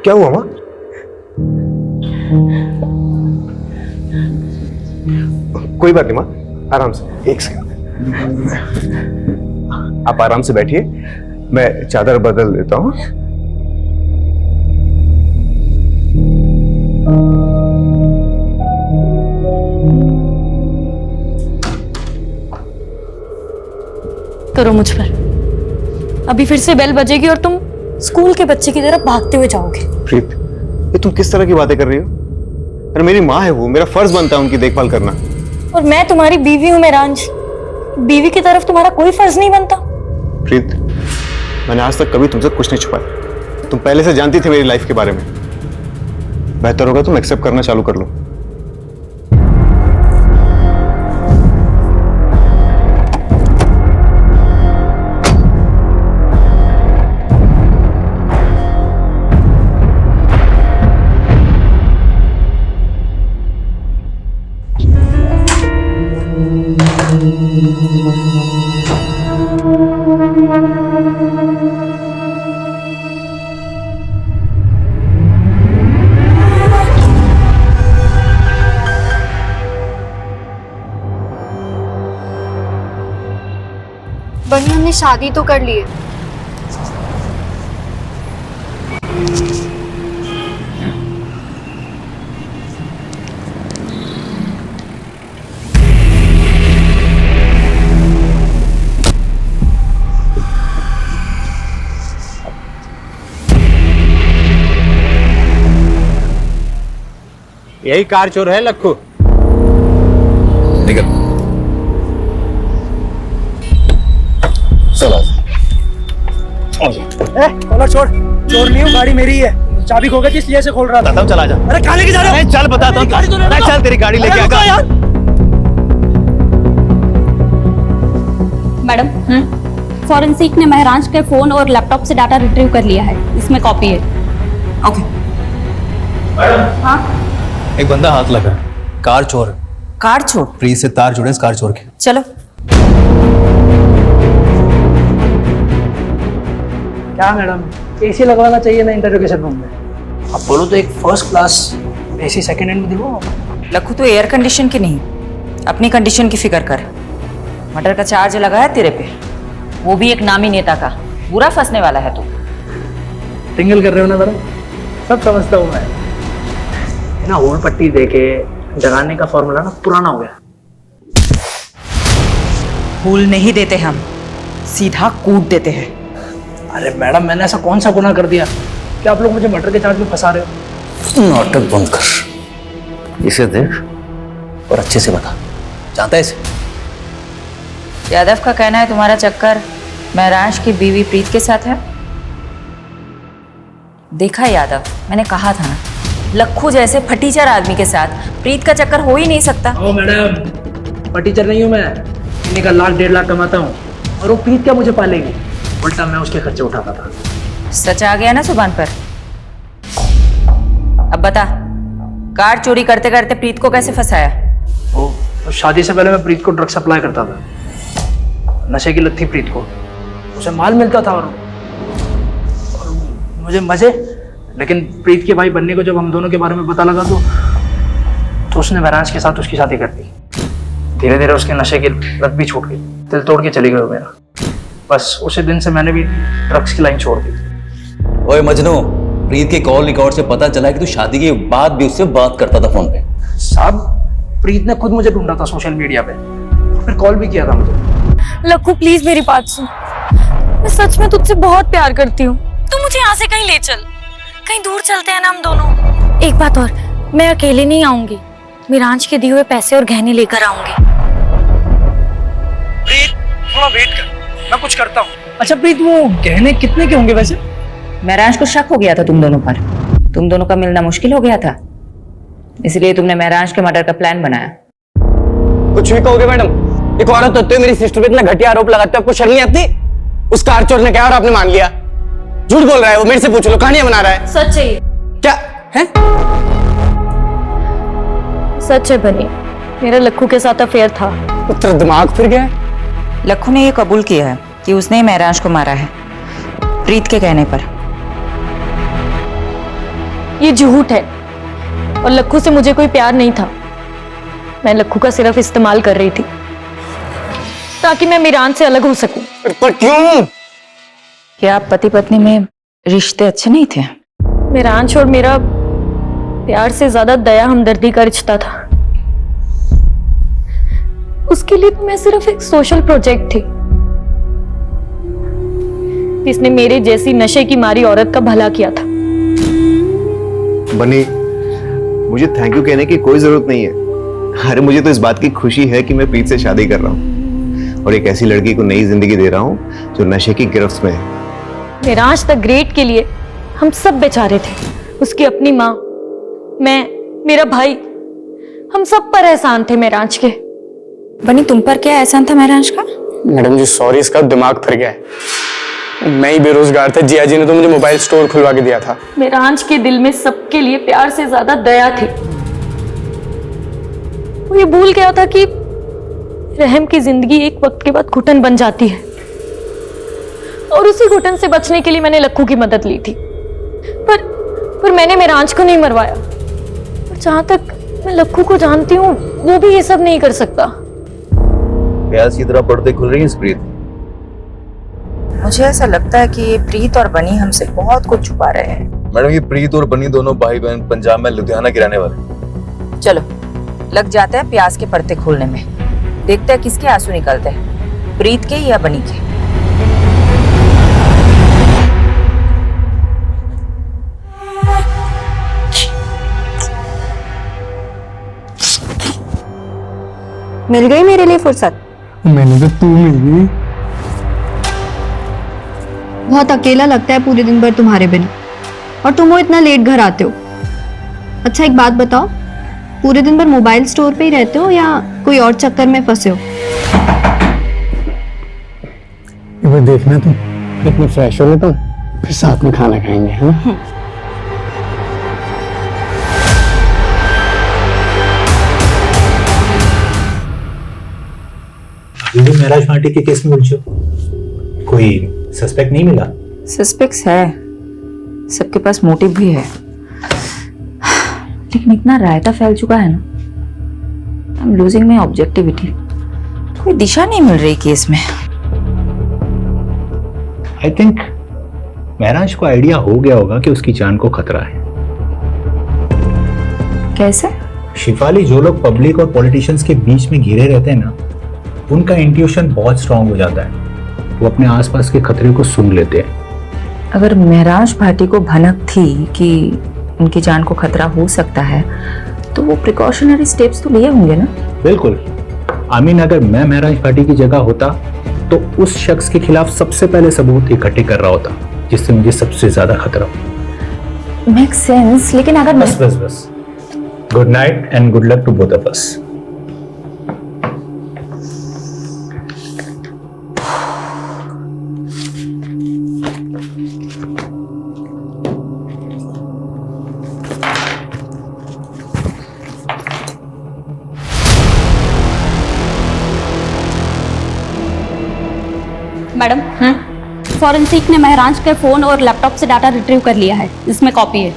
क्या हुआ माँ? कोई बात नहीं माँ, आराम से। एक सेकंड, आप आराम से बैठिए, मैं चादर बदल देता हूँ। करो मुझ पर। अभी फिर से बेल बजेगी और तुम स्कूल के बच्चे की तरह भागते हुए जाओगे। प्रीत, ये तुम किस तरह की बातें कर रही हो? अरे मेरी माँ है वो, मेरा फर्ज बनता है उनकी देखभाल करना। और मैं तुम्हारी बीवी हूं मेहरांश, बीवी की तरफ तुम्हारा कोई फर्ज नहीं बनता? प्रीत, मैंने आज तक कभी तुमसे कुछ नहीं छुपाया। तुम पहले से जानती थी मेरी लाइफ के बारे में। बेहतर होगा तुम एक्सेप्ट करना चालू कर लो। बनी हमने शादी तो कर ली है। यही कार चोर है लक्खू। निकल। चलो कॉलर छोड़, चोर नहीं हूँ, गाड़ी मेरी है। चाबी खो गई थी इसलिए से खोल रहा था। चला जा। अरे कहाँ लेके जा रहे हो? चल बताता हूँ। चल तेरी गाड़ी लेके आगा। यार मैडम, फॉरेंसिक ने महरांश के फोन और लैपटॉप से डाटा रिट्रीव कर लिया है, इसमें कॉपी है। ओके। हाँ, एक बंदा हाथ लगा, कार चोर। कार चोर? प्रीत से तार जुड़े इस कार चोर के। चलो। क्या मैडम, एसी लगवाना चाहिए ना इंटरोगेशन रूम में? अब बोलो तो एक first class AC second hand में दिलवाओ। लखू तो एयर कंडीशन की नहीं, अपनी कंडीशन की फिक्र कर। मर्डर का चार्ज लगा है तेरे पे, वो भी एक नामी नेता का। बुरा फंसने वाला है तू। टिंगल कर रहे हो ना मैडम, सब समझता हूँ मैं। ना होल पट्टी देके जगाने का फॉर्मूला ना पुराना हो गया। फूल नहीं देते हम, सीधा कूट देते हैं। अरे मैडम, मैंने ऐसा कौन सा गुनाह कर दिया कि आप लोग मुझे मर्डर के चार्ज में फंसा रहे हो? नाटक बंद कर, इसे देख और अच्छे से बता, जानता है इसे? यादव का कहना है तुम्हारा चक्कर महरांश की बीवी प्रीत के साथ है। देखा यादव, मैंने कहा था ना, लक्खू जैसे फटीचर आदमी के साथ प्रीत का चक्कर हो ही नहीं सकता। ओ मैडम, फटीचर नहीं हूँ मैं, महीने का 1-1.5 लाख कमाता हूँ, और वो प्रीत क्या मुझे पालेगी? उल्टा मैं उसके खर्चे उठाता था। सच आ गया ना जुबान पर। अब बता, कार चोरी करते करते प्रीत को कैसे फंसाया? ओ, तो शादी से पहले मैं प्रीत को ड्रग सप्लाई करता था। नशे की लत थी प्रीत को, उसे माल मिलता था और मुझे मजे। लेकिन प्रीत के भाई बनने को जब हम दोनों के बारे में पता लगा तो उसने महरांश के साथ उसकी शादी कर दी। धीरे धीरे उसके नशे की लत भी छूट गई, दिल तोड़ के चली गई वो मेरा। बस उसी दिन से मैंने भी ड्रग्स की लाइन छोड़ दी। ओए मजनू, प्रीत के कॉल रिकॉर्ड से पता चला कि तू शादी के बाद भी उससे बात करता था फोन पे। साहब, प्रीत ने खुद मुझे ढूंढा था सोशल मीडिया पे, फिर कॉल भी किया था मुझे। लक्कू प्लीज मेरी बात सुन, मैं सच में तुझसे बहुत प्यार करती हूँ। तू मुझे यहाँ से कहीं ले चल, कहीं दूर चलते हैं ना हम दोनों। एक बात और, मैं अकेले नहीं आऊंगी, मिरांज के दिए हुए पैसे और गहने लेकर आऊंगी। प्रीत, थोड़ा वेट कर, मैं कुछ करता हूँ। अच्छा प्रीत, वो गहने कितने के होंगे वैसे? महराज को शक हो गया था तुम दोनों पर। तुम दोनों का मिलना मुश्किल हो गया था, इसलिए तुमने महराज के मर्डर का प्लान बनाया। कुछ भी कहोगे मैडम, एक औरत होते हुए मेरी सिस्टर पे इतना घटिया आरोप लगाते हो, आपको शर्म नहीं आती? उस कार चोर ने कहा और आपने मान लिया। झूठ बोल रहा है वो, मेरे से पूछ लो, कहानियां बना रहा है। सच है ये। क्या है? सच है बनी, मेरा लक्खू के साथ अफेयर था। तेरा दिमाग फिर गया? लक्खू ने ये कबूल किया है कि उसने महराज को मारा है, प्रीत के कहने पर। ये झूठ है और लक्खू से मुझे कोई प्यार नहीं था। मैं लक्खू का सिर्फ इस्तेमाल कर रही थी ताकि मैं मीरान से अलग हो सकूं। पर क्यों? क्या आप पति पत्नी में रिश्ते अच्छे नहीं थे? मीरांश और मेरा प्यार से ज्यादा दया हमदर्दी का रिश्ता था। उसके लिए तो मैं सिर्फ एक सोशल प्रोजेक्ट थी जिसने मेरे जैसी नशे की मारी औरत का भला किया था। बनी, मुझे थैंक यू कहने की कोई जरूरत नहीं है। अरे मुझे तो इस बात की खुशी है कि मैं प्रीत से शादी कर रहा हूँ और एक ऐसी लड़की को नई जिंदगी दे रहा हूँ जो नशे की गिरफ्त में है। मीरांश द ग्रेट के लिए हम सब बेचारे थे। उसकी अपनी माँ, मैं, मेरा भाई, हम सब पर एहसान थे मीरांश के। बनी, तुम पर क्या एहसान था महराज का? मैडम जी सॉरी, इसका दिमाग फिर गया है। मैं ही बेरोजगार था, जिया जी ने तो मुझे मोबाइल स्टोर खुलवा के दिया था। मीरांश के दिल में सबके लिए प्यार से ज्यादा दया थी। वो ये भूल गया था कि रहम की जिंदगी एक वक्त के बाद घुटन बन जाती है और उसी घुटन से बचने के लिए मैंने लक्खू की मदद ली थी। पर मैंने मीरांश को नहीं मरवाया। और जहां तक मैं लक्खू को जानती हूँ, वो भी ये सब नहीं कर सकता। प्याज की तरह पर्दे खुल रही है प्रीत। मुझे ऐसा लगता है कि ये प्रीत और बनी हमसे बहुत कुछ छुपा रहे हैं। मैडम, ये प्रीत और बनी दोनों भाई बहन पंजाब में लुधियाना के रहने वाले। चलो लग जाते हैं प्याज के पर्दे खोलने में। देखते हैं किसके आंसू निकलते हैं, प्रीत के या बनी के। मिल गई मेरे लिए फुर्सत? मैंने तो तू मिल गई। बहुत अकेला लगता है पूरे दिन भर तुम्हारे बिना, और तुम वो इतना लेट घर आते हो। अच्छा एक बात बताओ, पूरे दिन भर मोबाइल स्टोर पे ही रहते हो या कोई और चक्कर में फंसे हो? एक बार देखना तुम, इतने फ्रेश हो तो फिर साथ में खाना खाएंगे, है ना? अभी भी महराज पार्टी के केस में उलझे हो? कोई सस्पेक्ट नहीं मिला? सस्पेक्ट्स है, सबके पास मोटिव भी है, लेकिन इतना रायता फैल चुका है ना, I am losing my objectivity. कोई दिशा नहीं मिल रही केस में। आई थिंक महराज को आइडिया हो गया होगा कि उसकी जान को खतरा है। कैसे? शिफाली, जो लोग पब्लिक और पॉलिटिशियंस के बीच में घिरे रहते हैं ना, उनका इंट्यूशन बहुत स्ट्रांग हो जाता है। वो अपने आसपास के खतरे को सुन लेते हैं। अगर महराज भाटी को भनक थी कि उनकी जान को खतरा हो सकता है, तो वो प्रिकॉशनरी स्टेप्स तो लिए होंगे ना? बिल्कुल। आमीन, अगर मैं महराज भाटी की जगह होता तो उस शख्स के खिलाफ सबसे पहले सबूत इकट्ठे कर रहा होता जिससे मुझे सबसे ज्यादा खतरा हो। मेक सेंस, लेकिन अगर बस बस बस, good night and good luck to both of us. Madam, forensic ने महराज के फोन और लैपटॉप से डाटा रिट्रीव कर लिया है, इसमें कॉपी है।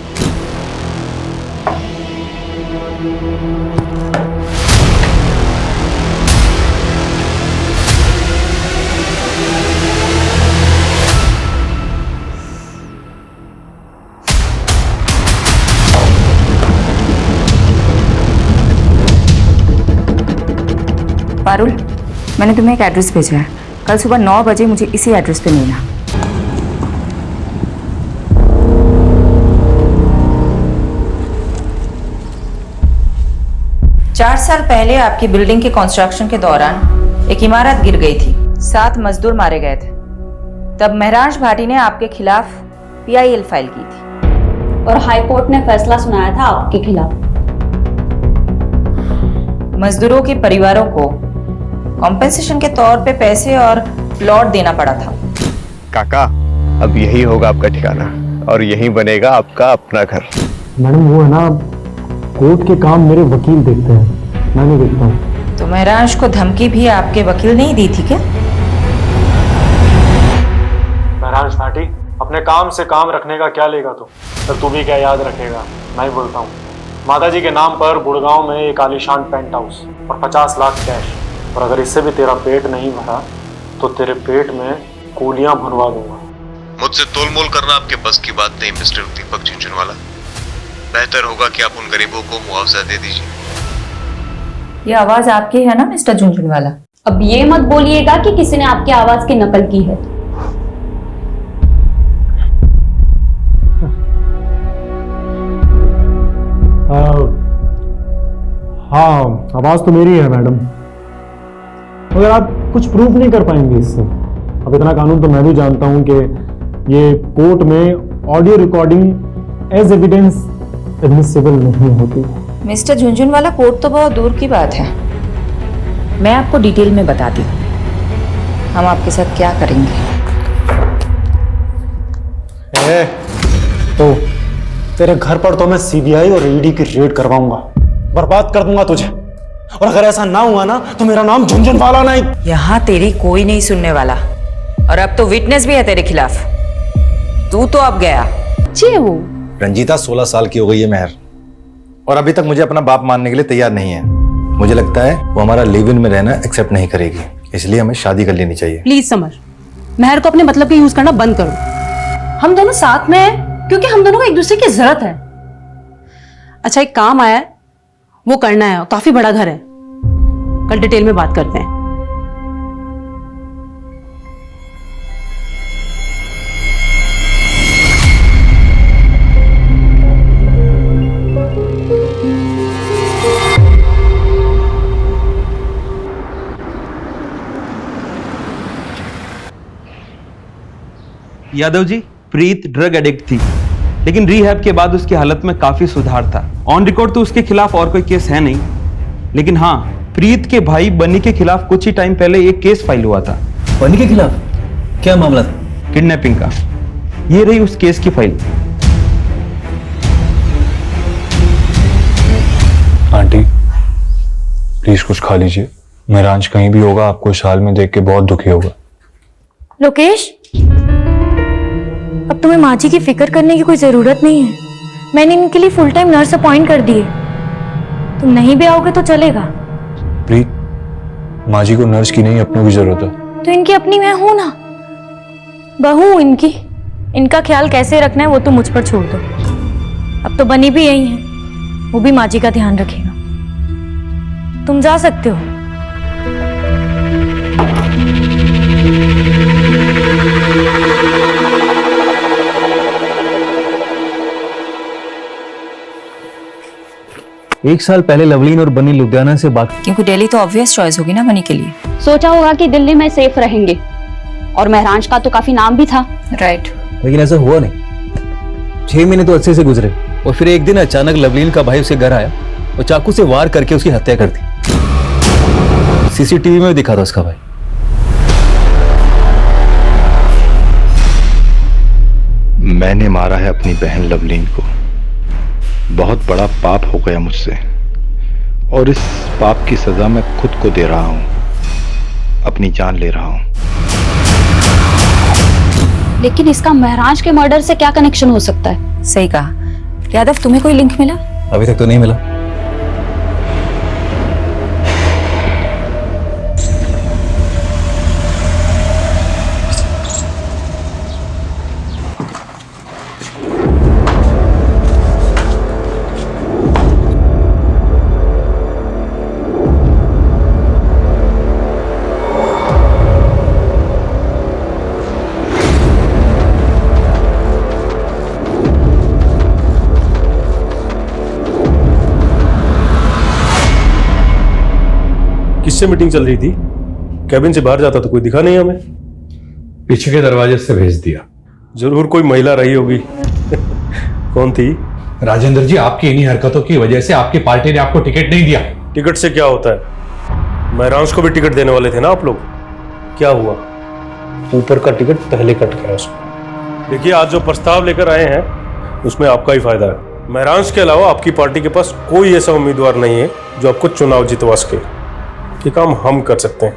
पारुल, मैंने तुम्हें एक एड्रेस भेजा है, कल सुबह 9 बजे मुझे इसी एड्रेस पे मिलना। चार साल पहले आपकी बिल्डिंग के कंस्ट्रक्शन के दौरान एक इमारत गिर गई थी, 7 मजदूर मारे गए थे। तब महराज भाटी ने आपके खिलाफ PIL फाइल की थी और हाई कोर्ट ने फैसला सुनाया था आपके खिलाफ। मजदूरों के परिवारों को कॉम्पेंसेशन के तौर पे पैसे और प्लॉट देना पड़ा था। काका, अब यही होगा आपका ठिकाना और यही बनेगा आपका अपना घर। मैडम वो है ना, कोर्ट के काम मेरे वकील देखते हैं, मैं नहीं देखता हूँ। तो महराज को धमकी भी आपके वकील ने ही दी थी क्या? महराज भाटी, अपने काम से काम रखने का क्या लेगा तू भी क्या याद रखेगा? मैं ही बोलता हूँ, माता जी के नाम पर गुड़गांव में एक आलीशान पेंट हाउस और 50 लाख कैश, और अगर इससे भी तेरा पेट नहीं भरा तो तेरे पेट में कूलियां भुनवा दूंगा। मुझसे तोलमोल करना आपके बस की बात नहीं मिस्टर दीपक झुंझुनवाला। बेहतर होगा कि आप उन गरीबों को मुआवजा दे दीजिए। ये आवाज आपकी है ना मिस्टर झुंझुनवाला? अब ये मत बोलिएगा कि किसी ने आपकी आवाज की नकल की है। हाँ, आवाज तो मेरी है मैडम, मगर आप कुछ प्रूफ नहीं कर पाएंगे इससे। अब इतना कानून तो मैं भी जानता हूं कि ये कोर्ट में audio recording as evidence admissible नहीं होती। मिस्टर झुंझुनवाला, कोर्ट तो बहुत दूर की बात है, मैं आपको डिटेल में बताती हूँ हम आपके साथ क्या करेंगे। तो तेरे घर पर तो मैं CBI और ED की रेड करवाऊंगा, बर्बाद कर दूंगा तुझे, और अगर ऐसा ना हुआ ना तो मेरा नाम झुंझुनवाला नहीं। यहाँ तेरी कोई नहीं सुनने वाला, और अब तो विटनेस भी है तेरे खिलाफ। तू तो अब गया। जी वो रंजीता 16 साल की हो गई है मेहर, और अभी तक मुझे अपना बाप मानने के लिए तैयार नहीं है। मुझे लगता है वो हमारा लिव इन में रहना एक्सेप्ट नहीं करेगी, इसलिए हमें शादी कर लेनी चाहिए। प्लीज समर, मेहर को अपने मतलब के यूज करना बंद करो। हम दोनों साथ में हैं क्योंकि हम दोनों को एक दूसरे की जरूरत है। अच्छा, एक काम आया है, वो करना है, काफी बड़ा घर है, कल डिटेल में बात करते हैं। यादव जी, प्रीत ड्रग एडिक्ट थी, लेकिन रिहैब के बाद उसकी हालत में काफी सुधार था। ऑन रिकॉर्ड तो उसके खिलाफ और कोई केस है नहीं, लेकिन हाँ, प्रीत के भाई बनी के खिलाफ कुछ ही टाइम पहले एक केस फाइल हुआ था। बनी के खिलाफ क्या मामला था? किडनैपिंग का। ये रही उस केस की फाइल। आंटी प्लीज कुछ खा लीजिए, महराज कहीं भी होगा आपको इस हाल में देख के बहुत दुखी होगा। लोकेश, अब तुम्हें माँ जी की फिक्र करने की कोई जरूरत नहीं है। मैंने इनके लिए फुल टाइम नर्स अपॉइंट कर दी है। तुम नहीं भी आओगे तो चलेगा। प्रीत, माँ जी को नर्स की नहीं अपनों की जरूरत है। तो इनकी अपनी मैं हूं ना, बहू हूं इनकी। इनका ख्याल कैसे रखना है वो तो मुझ पर छोड़ दो। अब तो बनी भी यही है, वो भी माँ जी का ध्यान रखेगा। तुम जा सकते हो। एक साल पहले लवलीन और बनी लुधियाना से बाकी, क्योंकि दिल्ली तो ऑब्वियस चॉइस होगी ना बनी के लिए। सोचा होगा कि दिल्ली में सेफ रहेंगे, और महराज का तो काफी नाम भी था। राइट। लेकिन ऐसा हुआ नहीं। 6 महीने तो अच्छे से गुजरे, और फिर एक दिन अचानक लवलीन का भाई उसे घर आया और चाकू से वार करके उसकी हत्या कर दी। CCTV में दिखा था उसका भाई। मैंने मारा है अपनी बहन लवलीन को। बहुत बड़ा पाप हो गया मुझसे, और इस पाप की सजा मैं खुद को दे रहा हूं, अपनी जान ले रहा हूं। लेकिन इसका महराज के मर्डर से क्या कनेक्शन हो सकता है? सही कहा। यादव, तुम्हें कोई लिंक मिला? अभी तक तो नहीं मिला। किससे मीटिंग चल रही थी? कैबिन से बाहर जाता तो कोई दिखा नहीं हमें। पीछे के दरवाजे से भेज दिया। जरूर कोई महिला रही होगी। कौन थी? राजेंद्र जी, आपकी इन्हीं हरकतों की वजह से आपकी पार्टी ने आपको टिकट नहीं दिया। टिकट से क्या होता है? महराज को भी टिकट देने वाले थे ना आप लोग, क्या हुआ? ऊपर का टिकट पहले कट गया उसको। देखिए, आज जो प्रस्ताव लेकर आए हैं उसमें आपका ही फायदा है। महराज के अलावा आपकी पार्टी के पास कोई ऐसा उम्मीदवार नहीं है जो आपको चुनाव जितवा सके। ये काम हम कर सकते हैं।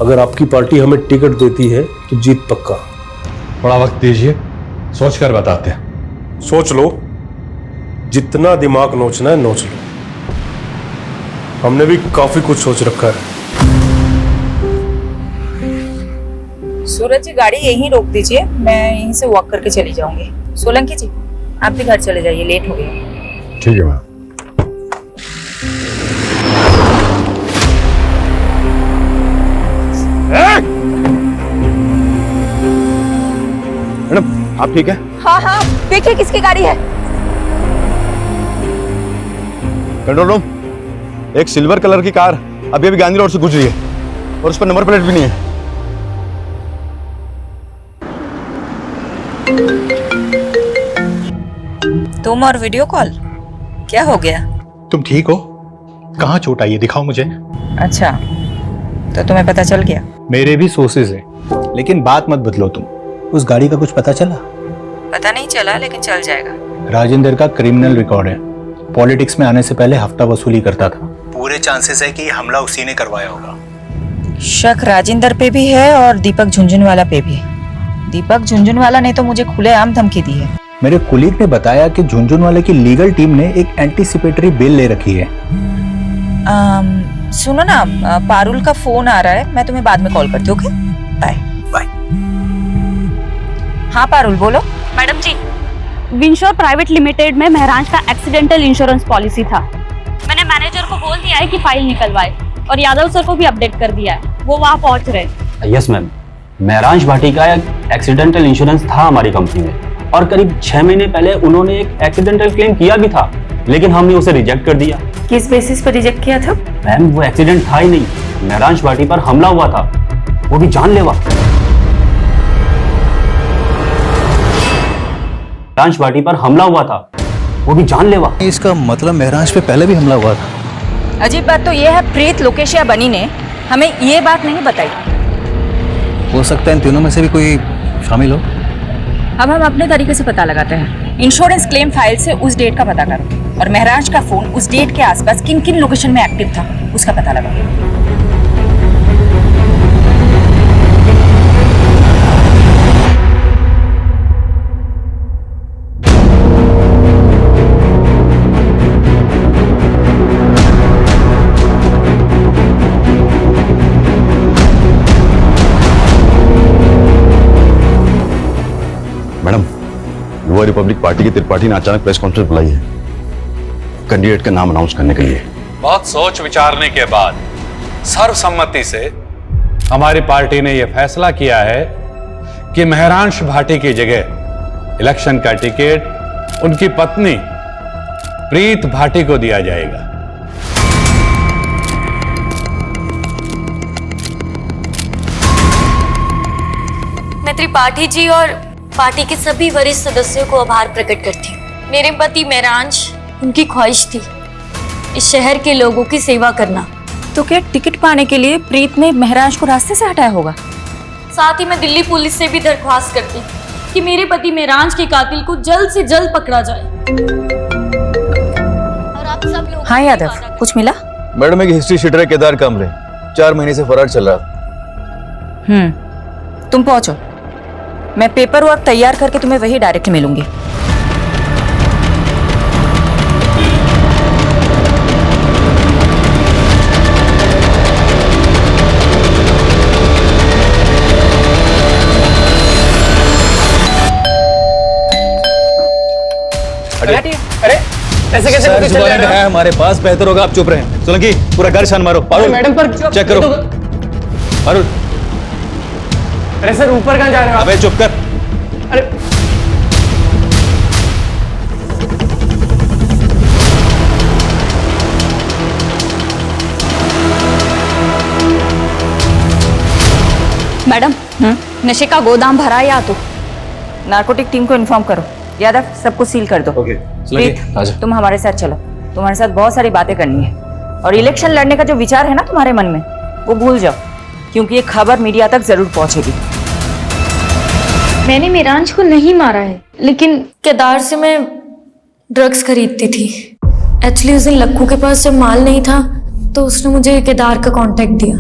अगर आपकी पार्टी हमें टिकट देती है तो जीत पक्का। थोड़ा वक्त दीजिए, सोच कर बताते हैं। सोच लो, जितना दिमाग नोचना है नोच लो। हमने भी काफी कुछ सोच रखा है। सूरज जी, गाड़ी यहीं रोक दीजिए, मैं यहीं से वॉक करके चली जाऊंगी। सोलंकी जी, आप भी घर चले जाइए, लेट हो गया। ठीक है मैम। मैडम, आप ठीक है? हाँ हाँ, देखिए किसकी गाड़ी है। कंट्रोल रूम, एक सिल्वर कलर की कार अभी अभी गांधी रोड से गुजरी है और उस पर नंबर प्लेट भी नहीं है। तुम और वीडियो कॉल, क्या हो गया? तुम ठीक हो? कहाँ चोट आई है, दिखाओ मुझे। अच्छा, तो तुम्हें पता चल गया? मेरे भी सोर्सेज हैं, लेकिन बात मत बदलो तुम। उस गाड़ी का कुछ पता चला? पता नहीं चला, लेकिन चल जाएगा। राजेंद्र का क्रिमिनल रिकॉर्ड है, पॉलिटिक्स में आने से पहले हफ्ता वसूली करता था। पूरे चांसेस है कि हमला उसी ने करवाया होगा। शक राजेंद्र पे भी है और दीपक झुंझुनवाला पे भी। दीपक झुंझुनवाला ने तो मुझे खुलेआम धमकी दी है। मेरे कुलीग ने बताया कि झुंझुनवाले की लीगल टीम ने एक एंटीसिपेटरी बेल ले रखी है। सुनो ना, पारुल का फोन आ रहा है, मैं तुम्हें बाद में कॉल करती हूँ। Okay, bye bye. हाँ पारुल, बोलो। Madam ji, Winsure private limited में महराज का एक्सीडेंटल इंश्योरेंस पॉलिसी था। मैंने मैनेजर को बोल दिया है कि फाइल निकलवाए और यादव सर को भी अपडेट कर दिया है, वो वहाँ पहुँच रहे। यस मैम, महराज भाटी का एक एक्सीडेंटल इंश्योरेंस था हमारी कंपनी में और करीब 6 महीने पहले उन्होंने एक एक्सीडेंटल क्लेम किया भी था, लेकिन हमने उसे रिजेक्ट कर दिया। किस बेसिस पर रिजेक्ट किया था? मैम, वो एक्सीडेंट था ही नहीं, महराज भाटी पर हमला हुआ था, वो भी जानलेवा। महराज भाटी पर हमला हुआ था, वो भी जानलेवा। इसका मतलब महराज पे पहले भी हमला हुआ था। अजीब बात तो ये है, प्रीत, लोकेश या बनी ने हमें ये बात नहीं बताई। हो सकता है इन तीनों में से भी कोई शामिल हो। अब हम अपने तरीके से पता लगाते हैं। इंश्योरेंस क्लेम फाइल से उस डेट का पता करो और महराज का फोन उस डेट के आसपास किन किन लोकेशन में एक्टिव था उसका पता लगाओ। मैडम, युवा रिपब्लिक पार्टी की त्रिपाठी ने अचानक प्रेस कॉन्फ्रेंस बुलाई है कैंडिडेट का नाम अनाउंस करने के लिए। बहुत सोच विचारने के बाद सर्वसम्मति से हमारी पार्टी ने यह फैसला किया है कि महरांश भाटी की जगह इलेक्शन का टिकट उनकी पत्नी प्रीत भाटी को दिया जाएगा। मैं त्रिपाठी जी और पार्टी के सभी वरिष्ठ सदस्यों को आभार प्रकट करती हूँ। मेरे पति महराज, उनकी ख्वाहिश थी इस शहर के लोगों की सेवा करना। तो क्या टिकट पाने के लिए प्रीत ने महराज को रास्ते से हटाया होगा? साथ ही मैं दिल्ली पुलिस से भी दरख्वास्त करती कि मेरे पति महराज के कातिल को जल्द से जल्द पकड़ा जाए। और आप सब लोग। हाँ यादव, कुछ मिला? मैडम, एक हिस्ट्री शीटर है केदार कामरे, 4 महीने से फरार चल रहा था। तुम पहुंचो, मैं पेपर वर्क तैयार करके तुम्हें वही डायरेक्ट मिलूंगी। अरे ऐसे कैसे सर, जुबान है हमारे पास, बेहतर होगा आप चुप रहें। सोलंकी, पूरा घर छान मारो। पारुल, मैडम पर चेक करो। पारुल, अरे सर, ऊपर कहाँ जा रहे हो? अबे चुप कर। अरे मैडम, नशे का गोदाम भरा या तो नारकोटिक टीम को इन्फॉर्म करो। यादव, सबको सील कर दो। प्रीत, तुम हमारे साथ चलो, तुम्हारे साथ बहुत सारी बातें करनी है। और इलेक्शन लड़ने का जो विचार है ना तुम्हारे मन में, वो भूल जाओ, क्योंकि ये खबर मीडिया तक जरूर पहुंचेगी। मैंने मेरांज को नहीं मारा है, लेकिन केदार से मैं ड्रग्स खरीदती थी। एक्चुअली उस दिन लक्कू के पास जब माल नहीं था तो उसने मुझे केदार का कांटेक्ट दिया,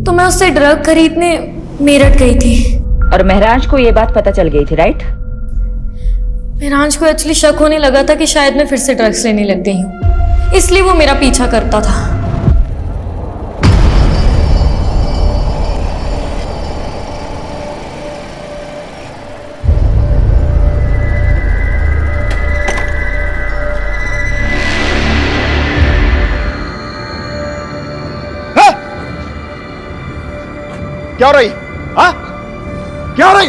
तो मैं उससे ड्रग खरीदने मेरठ गई थी। और महराज को ये बात पता चल गई थी, राइट? मेरांज को एक्चुअली शक होने लगा था कि शायद मैं फिर से ड्रग्स लेने लग गई हूँ, इसलिए वो मेरा पीछा करता था। क्या हो रही? हाँ? क्या हो रही?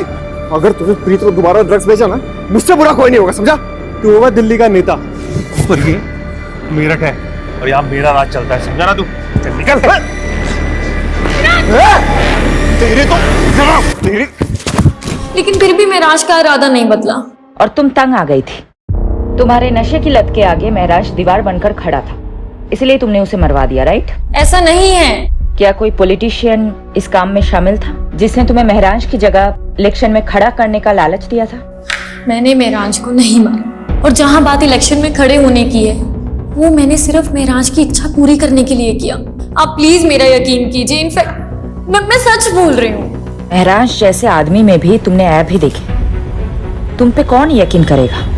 अगर तुझे प्रीत को दोबारा ड्रग्स बेचा ना, मुझसे बुरा कोई नहीं होगा, समझा? तू होगा दिल्ली का नेता और ये मेरठ है और यहाँ मेरा राज चलता है, समझा ना तू? चल निकल। तेरी लेकिन फिर भी मेराज का इरादा नहीं बदला। और तुम तंग आ गई थी। तुम्हारे नशे की लत के आगे महराज दीवार बनकर खड़ा था, इसलिए तुमने उसे मरवा दिया, राइट? ऐसा नहीं है। क्या कोई पॉलिटिशियन इस काम में शामिल था जिसने तुम्हें महराज की जगह इलेक्शन में खड़ा करने का लालच दिया था? मैंने महराज को नहीं मारा, और जहां बात इलेक्शन में खड़े होने की है, वो मैंने सिर्फ महराज की इच्छा पूरी करने के लिए किया। आप प्लीज मेरा यकीन कीजिए, इनफैक्ट मैं सच बोल रही हूँ। महराज जैसे आदमी में भी तुमने ऐप ही देखे, तुम पे कौन यकीन करेगा?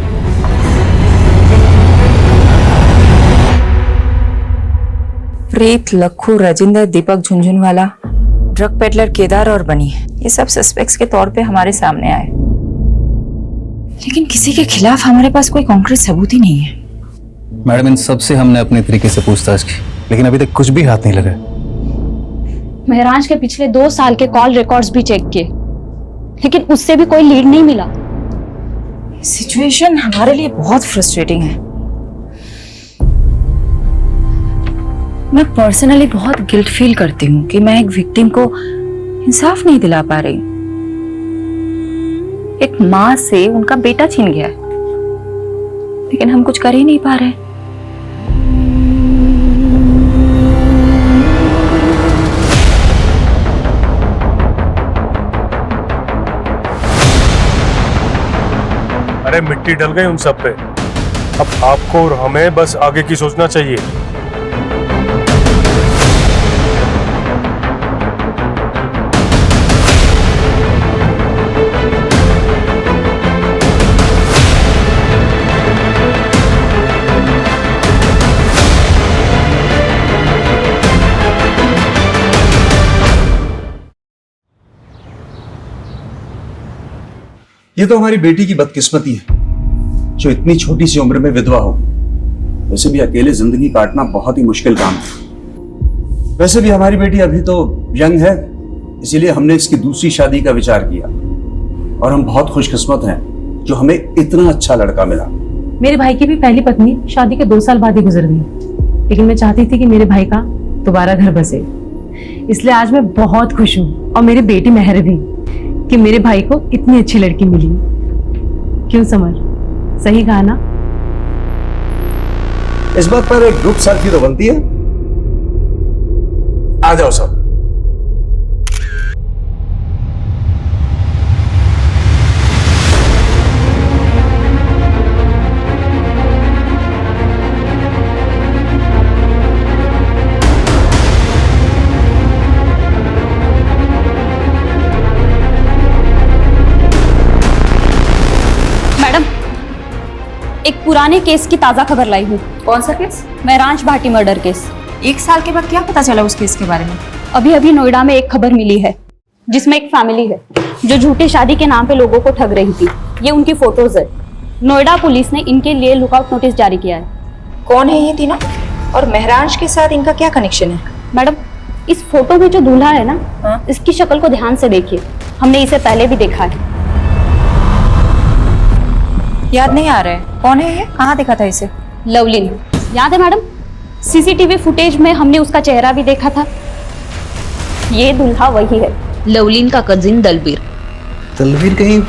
प्रीत, लक्कू, राजेंद्र, दीपक झुंझुनवाला, ड्रग पेडलर केदार और बनी, ये सब सस्पेक्ट्स के तौर पे हमारे सामने आए, लेकिन किसी के खिलाफ हमारे पास कोई कॉन्क्रीट सबूत ही नहीं है। मैडम, इन सब से हमने अपने तरीके से पूछताछ की, लेकिन अभी तक कुछ भी हाथ नहीं लगा। महराज के पिछले 2 साल के कॉल रिकॉर्ड्स भी चेक किए, लेकिन उससे भी कोई लीड नहीं मिला। सिचुएशन हमारे लिए बहुत फ्रस्ट्रेटिंग है। मैं पर्सनली बहुत गिल्ट फील करती हूँ कि मैं एक विक्टिम को इंसाफ नहीं दिला पा रही। एक माँ से उनका बेटा छीन गया है, लेकिन हम कुछ कर ही नहीं पा रहे। अरे मिट्टी डल गई उन सब पे, अब आपको और हमें बस आगे की सोचना चाहिए। ये तो हमारी बेटी की बदकिस्मती है जो इतनी छोटी सी उम्र में विधवा हो। वैसे भी अकेले जिंदगी काटना बहुत ही मुश्किल काम है। वैसे भी हमारी बेटी अभी तो यंग है, इसीलिए हमने इसकी दूसरी शादी का विचार किया, और हम बहुत खुशकिस्मत हैं जो हमें इतना अच्छा लड़का मिला। मेरे भाई की भी पहली पत्नी शादी के 2 साल बाद ही गुजर गई, लेकिन मैं चाहती थी कि मेरे भाई का दोबारा घर बसे, इसलिए आज मैं बहुत खुश हूँ, और मेरी बेटी मेहर भी, कि मेरे भाई को इतनी अच्छी लड़की मिली। क्यों समर, सही कहा ना? इस बात पर एक ग्रुप सेल्फी तो बनती है। आ जाओ सब। एक पुराने केस की ताजा खबर लाई हूँ। कौन सा केस? महराज भाटी मर्डर केस। 1 साल के बाद क्या पता चला उस केस के बारे में? अभी अभी नोएडा में एक खबर मिली है, जिसमें एक फैमिली है जो झूठी शादी के नाम पे लोगों को ठग रही थी। ये उनकी फोटोज है। नोएडा पुलिस ने इनके लिए लुकआउट नोटिस जारी किया है। कौन है ये तीनों, और महराज के साथ इनका क्या कनेक्शन है? मैडम, इस फोटो में जो दूल्हा है ना, इसकी शक्ल को ध्यान से देखिए, हमने इसे पहले भी देखा है। याद नहीं आ रहा है, कौन है ये? कहाँ देखा था इसे? लवलीन, याद है मैडम? सीसीटीवी फुटेज में हमने उसका चेहरा भी देखा था। ये दूल्हा वही है, लवलीन का कजिन दलबीर। तलवीर कहीं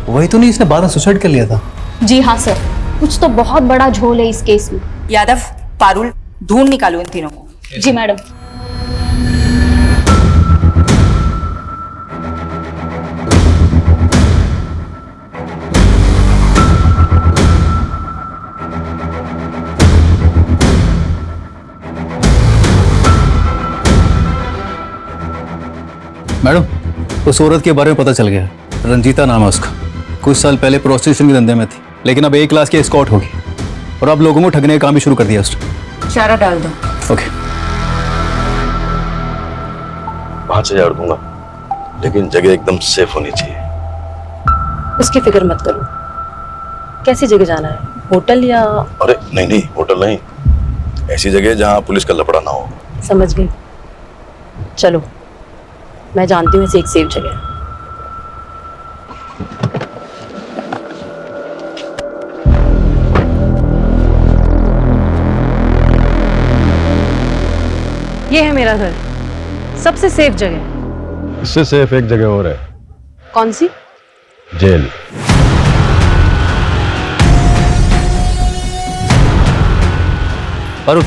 वही तो नहीं इसने बाद में सुसाइड कर लिया था? जी हाँ सर, कुछ तो बहुत बड़ा झोल है इस केस में। यादव, पारुल, ढूंढ निकालो इन तीनों को। जी मैडम। मैडम, उस औरत के बारे में पता चल गया। रंजीता नाम है उसका। कुछ साल पहले प्रोस्टिट्यूशन के धंधे में थी, लेकिन अब A क्लास की एस्कॉर्ट होगी और अब लोगों को ठगने का काम भी शुरू कर दिया उसने। चारा डाल दो। ओके। 5,000 दूंगा, लेकिन जगह एकदम सेफ होनी चाहिए। उसकी फिक्र मत करो। कैसी जगह जाना है, होटल या? अरे नहीं नहीं, होटल नहीं, ऐसी जगह जहाँ पुलिस का लफड़ा ना हो। समझ गई। चलो, मैं जानती हूँ ऐसी एक सेफ जगह। ये है मेरा घर, सबसे सेफ जगह। इससे सेफ एक जगह और है। कौन सी? जेल। पारुल,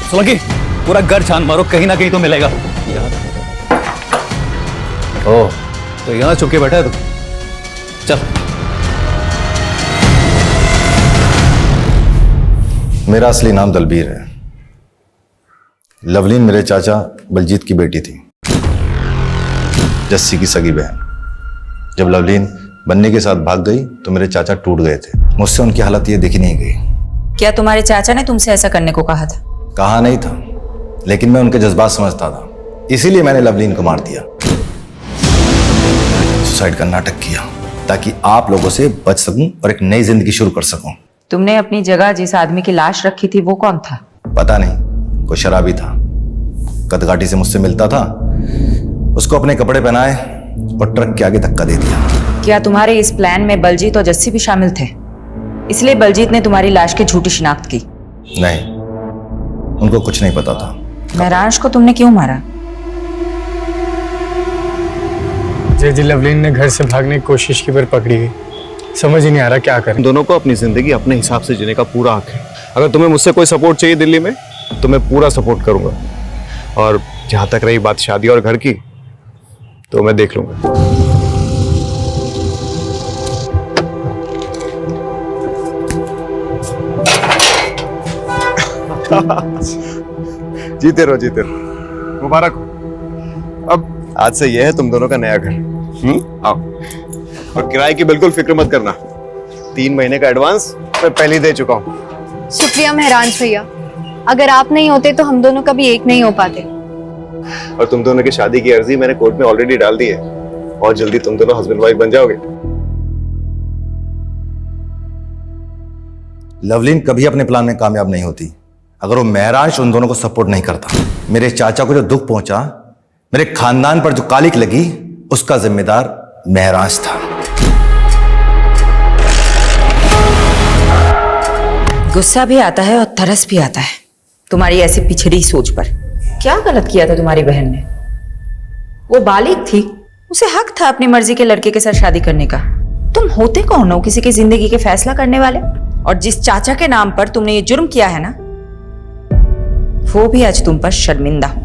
सोलंकी, पूरा घर छान मारो, कहीं ना कहीं तो मिलेगा। ओह, तो यहाँ छुप के बैठा है तू? चल। मेरा असली नाम दलबीर है। लवलीन मेरे चाचा बलजीत की बेटी थी, जस्सी की सगी बहन। जब लवलीन बन्ने के साथ भाग गई तो मेरे चाचा टूट गए थे। मुझसे उनकी हालत ये देखी नहीं गई। क्या तुम्हारे चाचा ने तुमसे ऐसा करने को कहा था? कहा नहीं था, लेकिन मैं उनके जज्बात समझता था, इसीलिए मैंने लवलीन को मार दिया। सुसाइड का नाटक किया ताकि आप लोगों से बच सकूं और एक नई जिंदगी शुरू कर सकूं। तुमने अपनी जगह जिस आदमी की लाश रखी थी वो कौन था? पता नहीं, कोई शराबी था, कदकाठी से मुझसे मिलता था। उसको अपने कपड़े पहनाए और ट्रक के आगे धक्का दे दिया। क्या तुम्हारे इस प्लान में बलजीत और जस्सी भी शामिल थे, इसलिए बलजीत ने तुम्हारी लाश की झूठी शिनाख्त की? नहीं, उनको कुछ नहीं पता था। महराज को तुमने क्यों मारा? जी लवलीन ने घर से भागने की कोशिश की पर पकड़ी गई। समझ ही नहीं आ रहा क्या करें। दोनों को अपनी जिंदगी अपने हिसाब से जीने का पूरा हक है। अगर तुम्हें मुझसे कोई सपोर्ट चाहिए दिल्ली में तो मैं पूरा सपोर्ट करूंगा, और जहां तक रही बात शादी और घर की तो मैं देख लूंगा। जीते रहो, जीते रहो, मुबारक हो। अब आज से यह है तुम दोनों का नया घर। आओ, और किराए की बिल्कुल फिक्र मत करना। 3 महीने का एडवांस मैं पहले दे चुका हूँ। शुक्रिया महराज भैया, अगर आप नहीं होते तो हम दोनों कभी एक नहीं हो पाते। और तुम दोनों की शादी की अर्जी मैंने कोर्ट में ऑलरेडी डाल दी है, और जल्दी तुम दोनों हस्बैंड वाइफ बन जाओगे। लवलीन कभी अपने प्लान में कामयाब नहीं होती अगर वो महराज उन दोनों को सपोर्ट नहीं करता। मेरे चाचा को जो दुख पहुंचा, मेरे खानदान पर जो कालिक लगी, उसका जिम्मेदार महराज था। गुस्सा भी आता है और तरस भी आता है तुम्हारी ऐसी पिछड़ी सोच पर। क्या गलत किया था तुम्हारी बहन ने? वो बालिग थी, उसे हक था अपनी मर्जी के लड़के के साथ शादी करने का। तुम होते कौन हो किसी की जिंदगी के फैसला करने वाले? और जिस चाचा के नाम पर तुमने ये जुर्म किया है ना, वो भी आज तुम पर शर्मिंदा हो।